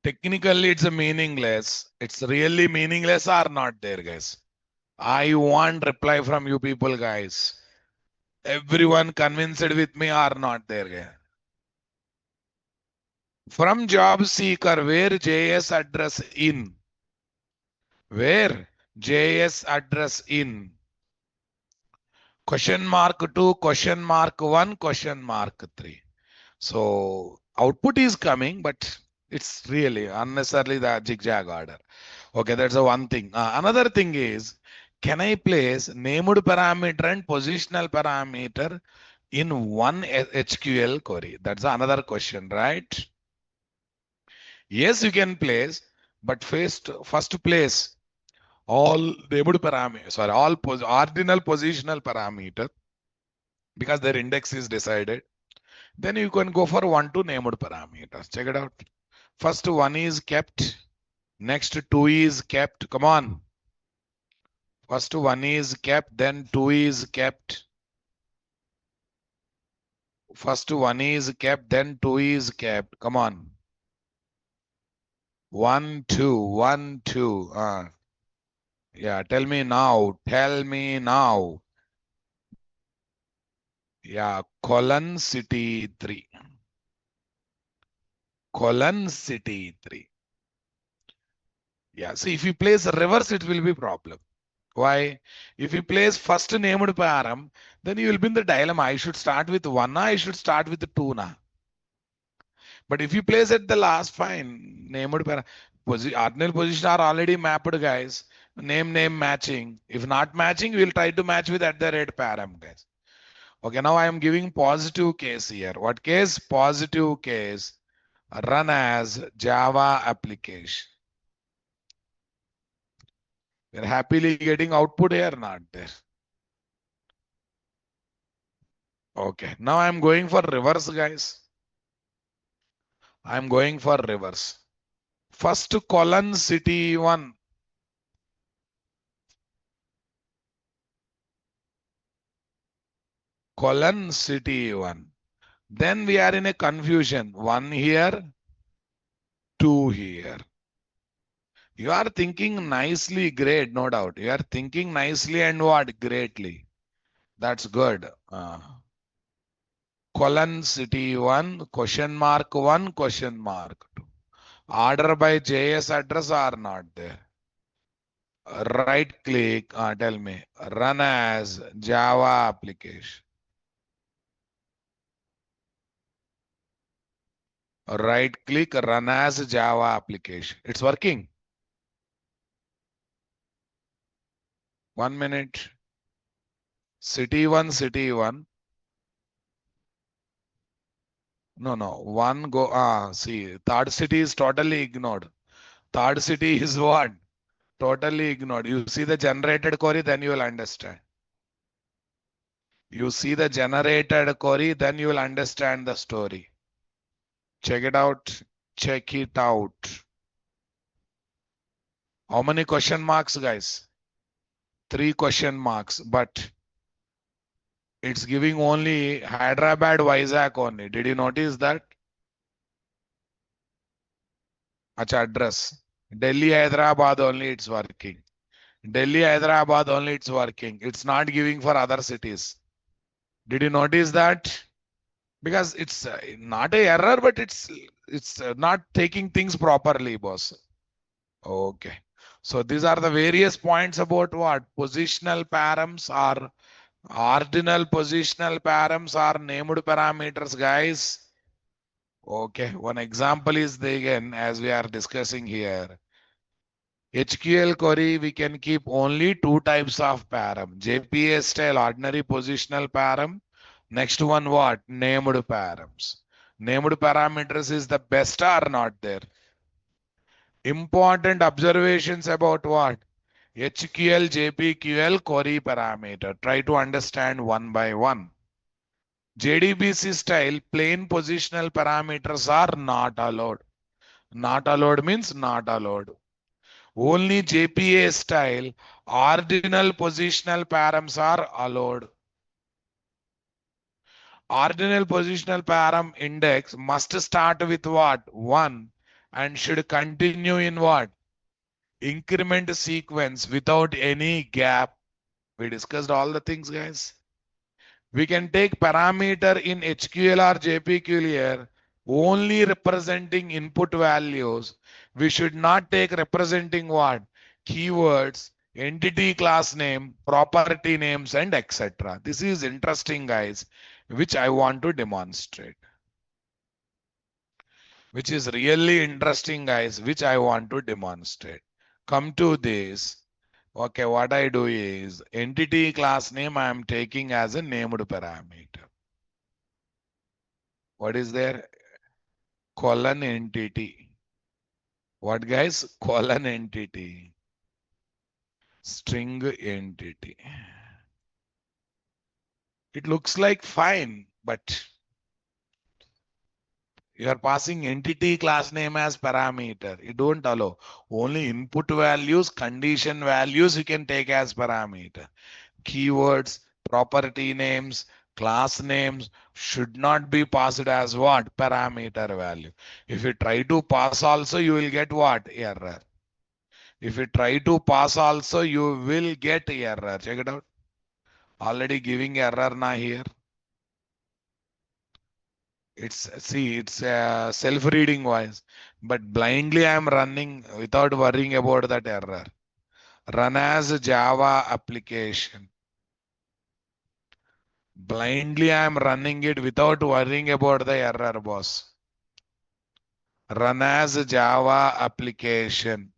Technically it's a meaningless. It's really meaningless or not there, guys. I want reply from you people, guys. Everyone convinced with me or not there, guys. From job seeker, where JS address in? Where JS address in? Question mark 2, question mark 1, question mark 3. So output is coming, but it's really unnecessarily the zigzag order. Okay, that's the one thing. Another thing is Can I place named parameter and positional parameter in one SQL query? That's another question, right? Yes, you can place, but first place all named parameter, sorry, all ordinal positional parameter because their index is decided. Then you can go for one to named parameters. Check it out. First one is kept, next two is kept. Come on. First one is kept, then two is kept. First one is kept, then two is kept. Come on. One, two, one, two. Yeah, tell me now. Tell me now. Yeah, colon city 3. Colon city 3. Yeah, see if you place reverse, it will be problem. Why? If you place first named param, then you will be in the dilemma. I should start with one, I should start with two na. But if you place at the last, fine. Named param. Ordinal position are already mapped, guys. Name matching. If not matching, we'll try to match with at the rate param, guys. Okay, now I am giving positive case here. What case? Positive case. Run as Java application. We're happily getting output here, not there. Okay, now I'm going for reverse, guys. I'm going for reverse. First colon city 1. Colon city 1. Then we are in a confusion. 1 here, 2 here. You are thinking nicely, great, no doubt. You are thinking nicely and what? Greatly. That's good. Colon city 1, question mark 1, question mark 2. Order by JS address are not there. Right click, tell me, run as Java application. Right click, run as Java application. It's working. 1 minute. City 1, city 1. No, no. One go. See, third city is totally ignored. Third city is what? Totally ignored. You see the generated query, then you will understand. You see the generated query, then you will understand the story. Check it out. Check it out. How many question marks, guys? 3 question marks, but it's giving only Hyderabad, Vizag only. Did you notice that? Acha address. Delhi, Hyderabad only it's working. Delhi, Hyderabad only it's working. It's not giving for other cities. Did you notice that? Because it's not a error, but it's not taking things properly, boss. Okay. So these are the various points about what positional params are ordinal positional params are named parameters, guys. Okay. One example is the again as we are discussing here. HQL query, we can keep only two types of param. JPA style ordinary positional param. Next one what? Named params. Named parameters is the best or not there. Important observations about what? HQL, JPQL query parameter. Try to understand one by one. JDBC style plain positional parameters are not allowed. Not allowed means not allowed. Only JPA style ordinal positional params are allowed. Ordinal positional param index must start with what? 1 and should continue in what? Increment sequence without any gap. We discussed all the things, guys. We can take parameter in HQL or JPQL here only representing input values. We should not take representing what? Keywords, entity class name, property names, and etc. This is interesting, guys, which I want to demonstrate. Which is really interesting, guys, which I want to demonstrate. Come to this. Okay, what I do is entity class name I am taking as a named parameter. What is there? Colon entity. What guys? Colon entity. String entity. It looks like fine, but you are passing entity class name as parameter. You don't allow. Only input values, condition values you can take as parameter. Keywords, property names, class names should not be passed as what? Parameter value. If you try to pass also, you will get what? Error. If you try to pass also, you will get error. Check it out. Already giving error now here. It's self-reading voice, but blindly I am running without worrying about that error. Run as a Java application. Blindly I am running it without worrying about the error, boss. Run as a Java application.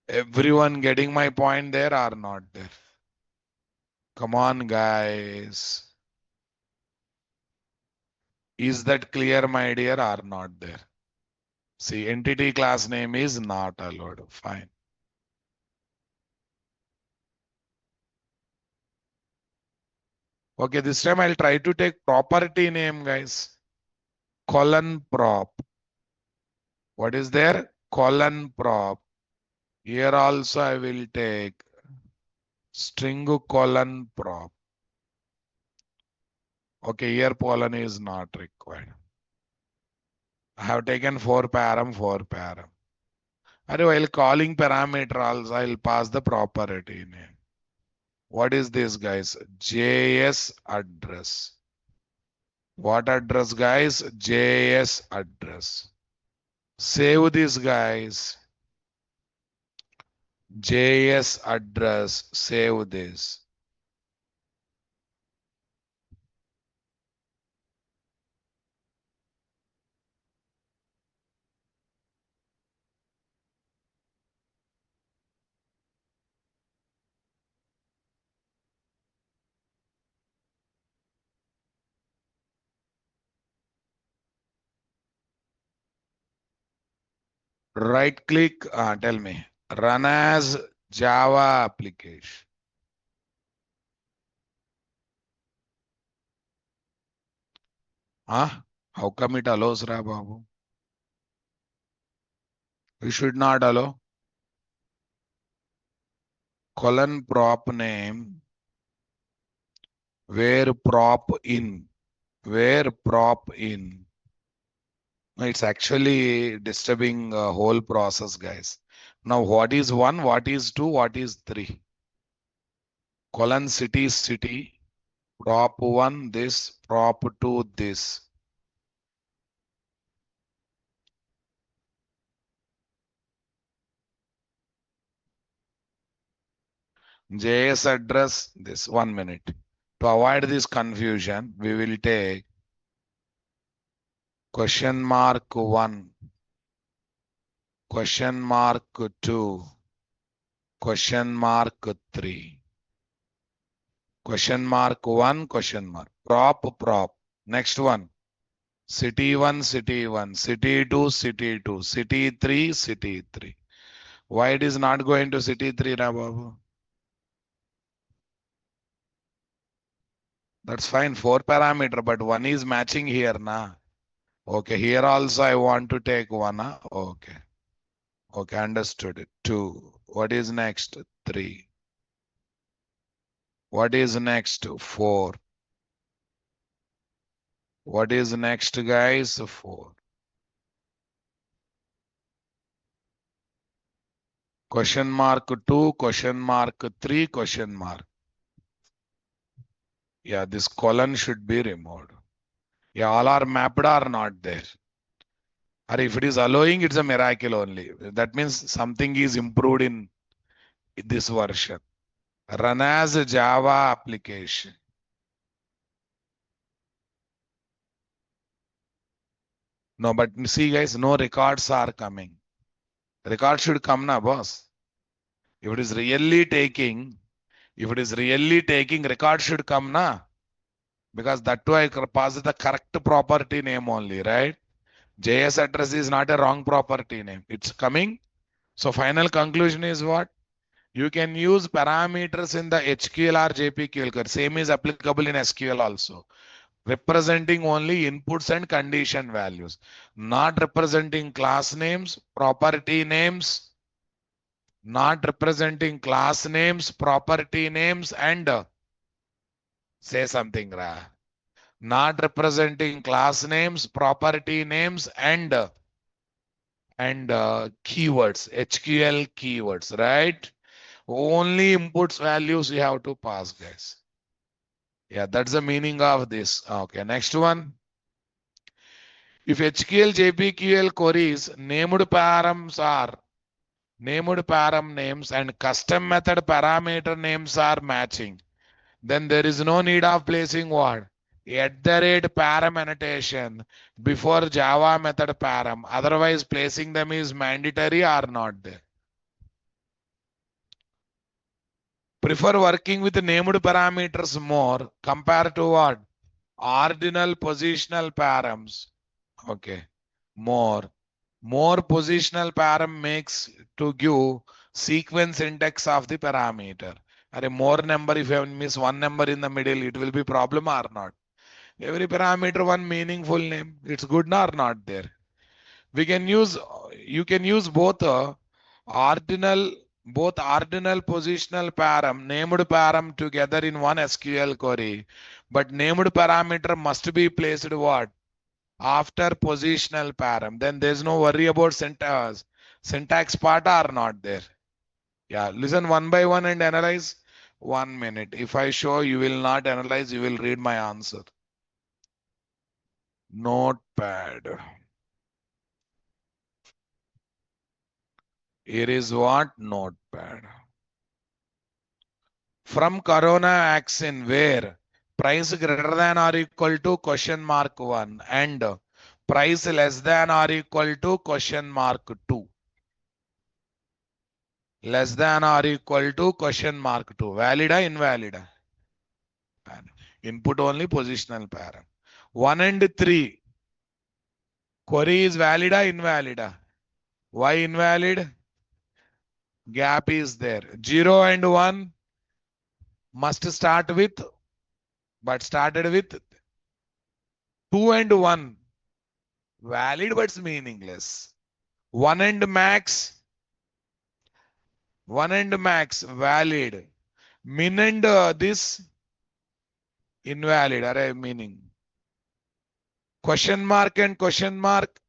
Everyone getting my point there or not there? Come on, guys. Is that clear, my dear, or not there? See, entity class name is not allowed. Fine. Okay, this time I'll try to take property name, guys. Colon prop. What is there? Colon prop. Here also I will take string colon prop. Okay, here colon is not required. I have taken 4 param, 4 param. While calling parameter also, I'll pass the property name. What is this, guys? JS address. What address, guys? JS address. Save this, guys. JS address. Save this. Right click. Tell me. Run as Java application. Huh? How come it allows, Ra Babu? We should not allow. Colon prop name. Where prop in. Where prop in. No, it's actually disturbing whole process, guys. Now, what is 1? What is 2? What is 3? Colon city, city. Prop 1, this. Prop 2, this. JS address, this. 1 minute. To avoid this confusion, we will take question mark 1, question mark 2, question mark 3, question mark 1, question mark. Prop. Next one. City 1, city 1, city 2, city 2, city 3, city 3. Why it is not going to city 3, Babu? That's fine, 4 parameter, but 1 is matching here, na? Okay, here also I want to take 1, huh? Okay. Okay, understood it. 2. What is next? 3. What is next? 4. What is next, guys? 4. Question mark 2, question mark 3, question mark. Yeah, this colon should be removed. Yeah, all are mapped or not there. Or if it is allowing, it's a miracle only. That means something is improved in this version. Run as a Java application. No, but see, guys, no records are coming. Record should come now, boss. If it is really taking, if it is really taking, record should come na, because that too I pass the correct property name only, right? JS address is not a wrong property name. It's coming. So final conclusion is what? You can use parameters in the HQL or JPQL. Same is applicable in SQL also. Representing only inputs and condition values, not representing class names, property names, not representing class names, property names, and say something, Ra. Not representing class names, property names, and keywords, HQL keywords, right? Only inputs values you have to pass, guys. Yeah, that's the meaning of this. Okay, next one. If HQL JPQL queries named param names and custom method parameter names are matching, then there is no need of placing what? At the rate param annotation before Java method param. Otherwise, placing them is mandatory or not there. Prefer working with named parameters more compared to what? Ordinal positional params. Okay. More. More positional param makes to give sequence index of the parameter. Are more number, if you miss one number in the middle, it will be problem or not. Every parameter one meaningful name. It's good or not there. We can use, you can use both ordinal, both ordinal positional param, named param together in one SQL query. But named parameter must be placed what? After positional param. Then there's no worry about syntax part are not there. Yeah, listen one by one and analyze. 1 minute. If I show, you will not analyze, you will read my answer. Notepad. Here is what? Notepad. From Corona action where price greater than or equal to question mark 1 and price less than or equal to question mark 2. Less than or equal to question mark 2. Valid or invalid? Input only positional param. 1 and 3. Query is valid or invalid? Why invalid? Gap is there. 0 and 1 must start with, but started with 2 and 1. Valid but meaningless. 1 and max. 1 and max valid. Min and this invalid. Array meaning. Question mark and question mark.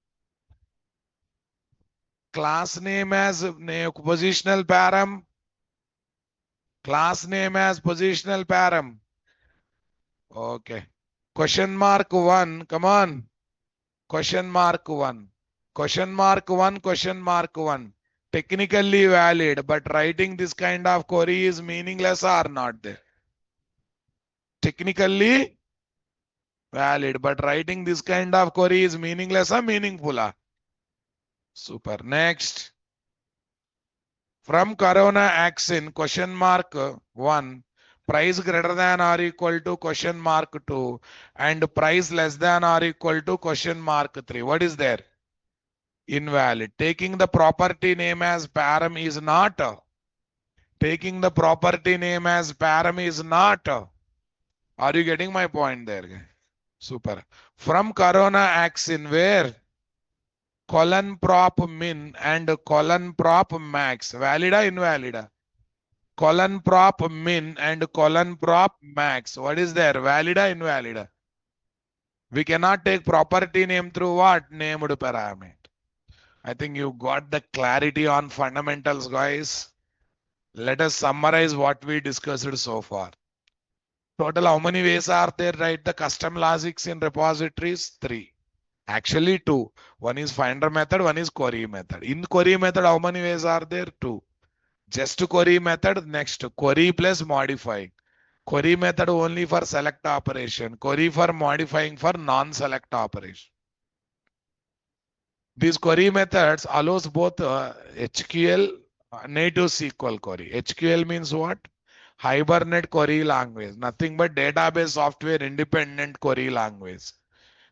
Class name as positional param. Class name as positional param. Okay. Question mark 1. Come on. Question mark 1. Question mark 1. Question mark 1. Technically valid, but writing this kind of query is meaningless or not there. Technically valid, but writing this kind of query is meaningless or meaningful? Super. Next. From Corona action question mark 1, price greater than or equal to question mark 2 and price less than or equal to question mark 3. What is there? Invalid. Taking the property name as param is not. Taking the property name as param is not. Are you getting my point there? Super. From Corona action where colon prop min and colon prop max. Valid or invalid? Colon prop min and colon prop max. What is there? Valid or invalid? We cannot take property name through what? Named parameter. I think you got the clarity on fundamentals, guys. Let us summarize what we discussed so far. Total, how many ways are there? Write the custom logics in repositories? 3. Actually, 2. One is finder method, one is query method. In query method, how many ways are there? 2. Just query method, next query plus modifying. Query method only for select operation. Query for modifying for non-select operation. These query methods allows both HQL Native SQL query. HQL means what? Hibernate query language. Nothing but database software independent query language.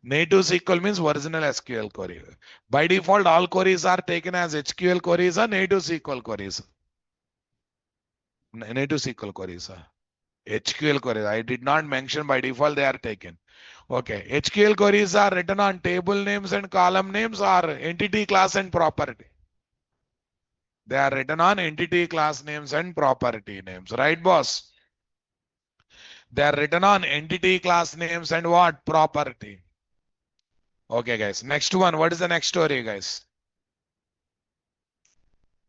Native SQL means original SQL query. By default, all queries are taken as HQL queries or native SQL queries. Native SQL queries. HQL queries. I did not mention by default they are taken. Okay. HQL queries are written on table names and column names or entity class and property. They are written on entity class names and property names. Right, boss? They are written on entity class names and what? Property. Okay, guys. Next one. What is the next story, guys?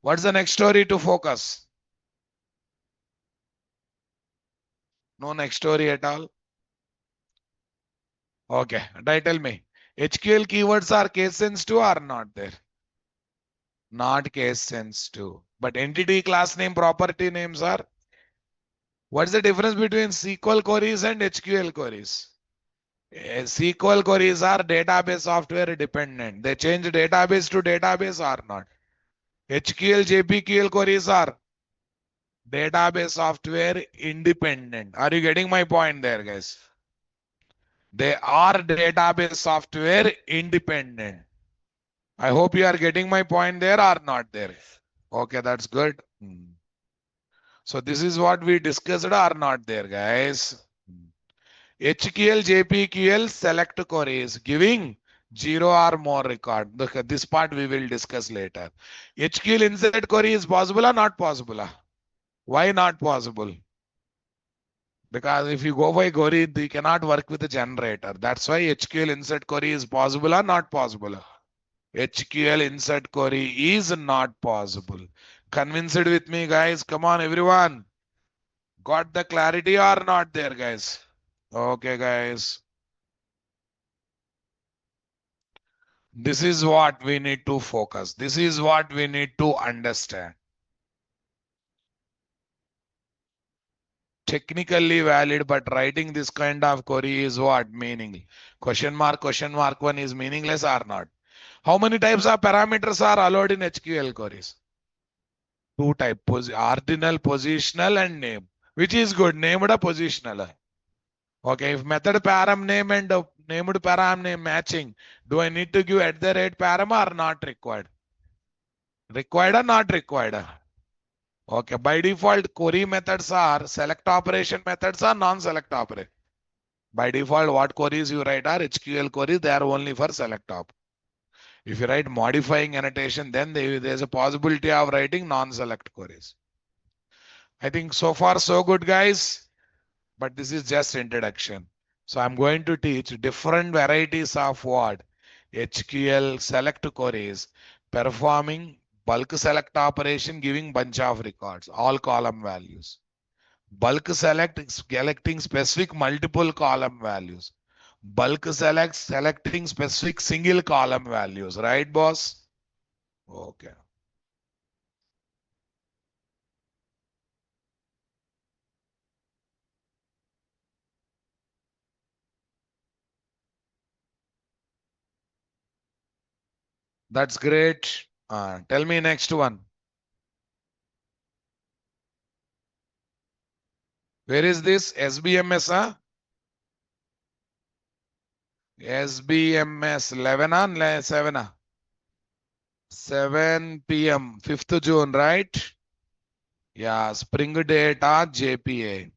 What's the next story to focus? No next story at all. Okay. Tell me. HQL keywords are case sensitive or not there? Not case sensitive. But entity class name property names are. What's the difference between SQL queries and HQL queries? SQL queries are database software dependent. They change database to database or not. HQL, JPQL queries are database software independent. Are you getting my point there, guys? They are database software independent. I hope you are getting my point there or not there. Okay, that's good. So this is what we discussed or not there, guys. HQL, JPQL, select queries giving zero or more record. Look, this part we will discuss later. HQL insert query is possible or not possible? Why not possible? Because if you go by query, you cannot work with the generator. That's why HQL insert query is possible or not possible. HQL insert query is not possible. Convinced with me, guys? Come on, everyone. Got the clarity or not there, guys? Okay, guys. This is what we need to focus. This is what we need to understand. Technically valid, but writing this kind of query is what? Meaning. Question mark one is meaningless or not? How many types of parameters are allowed in HQL queries? Two type, ordinal, positional and name. Which is good, named a positional. Okay, if method param name and named param name matching, do I need to give at the rate param or not required? Required or not required? Okay, by default, query methods are select operation methods or non-select operation. By default, what queries you write are HQL queries, they are only for select op. If you write modifying annotation, then there's a possibility of writing non-select queries. I think so far so good, guys, but this is just introduction. So I'm going to teach different varieties of what? HQL select queries, performing bulk select operation, giving bunch of records, all column values. Bulk select selecting specific multiple column values. Bulk select selecting specific single column values, right, boss? Okay. That's great. Tell me next one. Where is this? SBMS, huh? SBMS 11 on 7, 7 p.m. 5th June, right? Yeah, Spring Data JPA.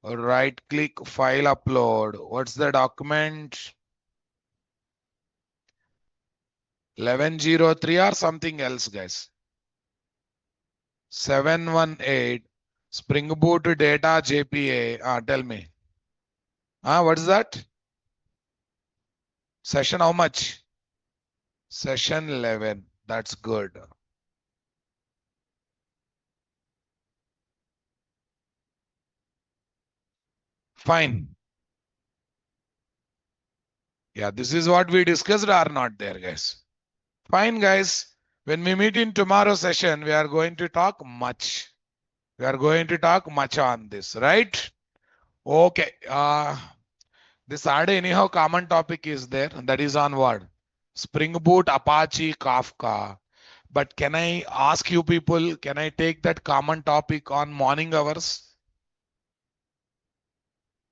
Right click, file upload. What's the document? 1103 or something else, guys. 718 Spring Boot Data JPA. Tell me. What's that? Session how much? Session 11. That's good. Fine. Yeah, this is what we discussed or not there, guys. Fine, guys. When we meet in tomorrow session, we are going to talk much. We are going to talk much on this, right? Okay. This Saturday, anyhow, common topic is there. That is on what? Spring Boot, Apache, Kafka. But can I ask you people, can I take that common topic on morning hours?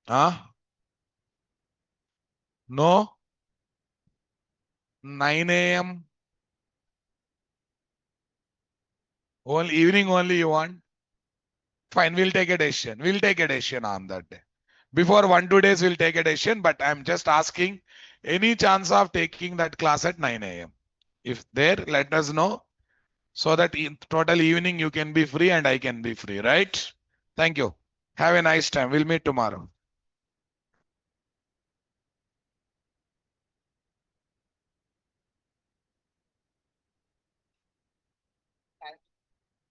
Huh? No? 9 a.m. Only evening only you want? Fine, we'll take a decision. We'll take a decision on that day. Before 1 2 days, we'll take a decision, but I'm just asking any chance of taking that class at 9 a.m. If there, let us know so that in total evening you can be free and I can be free, right? Thank you. Have a nice time. We'll meet tomorrow.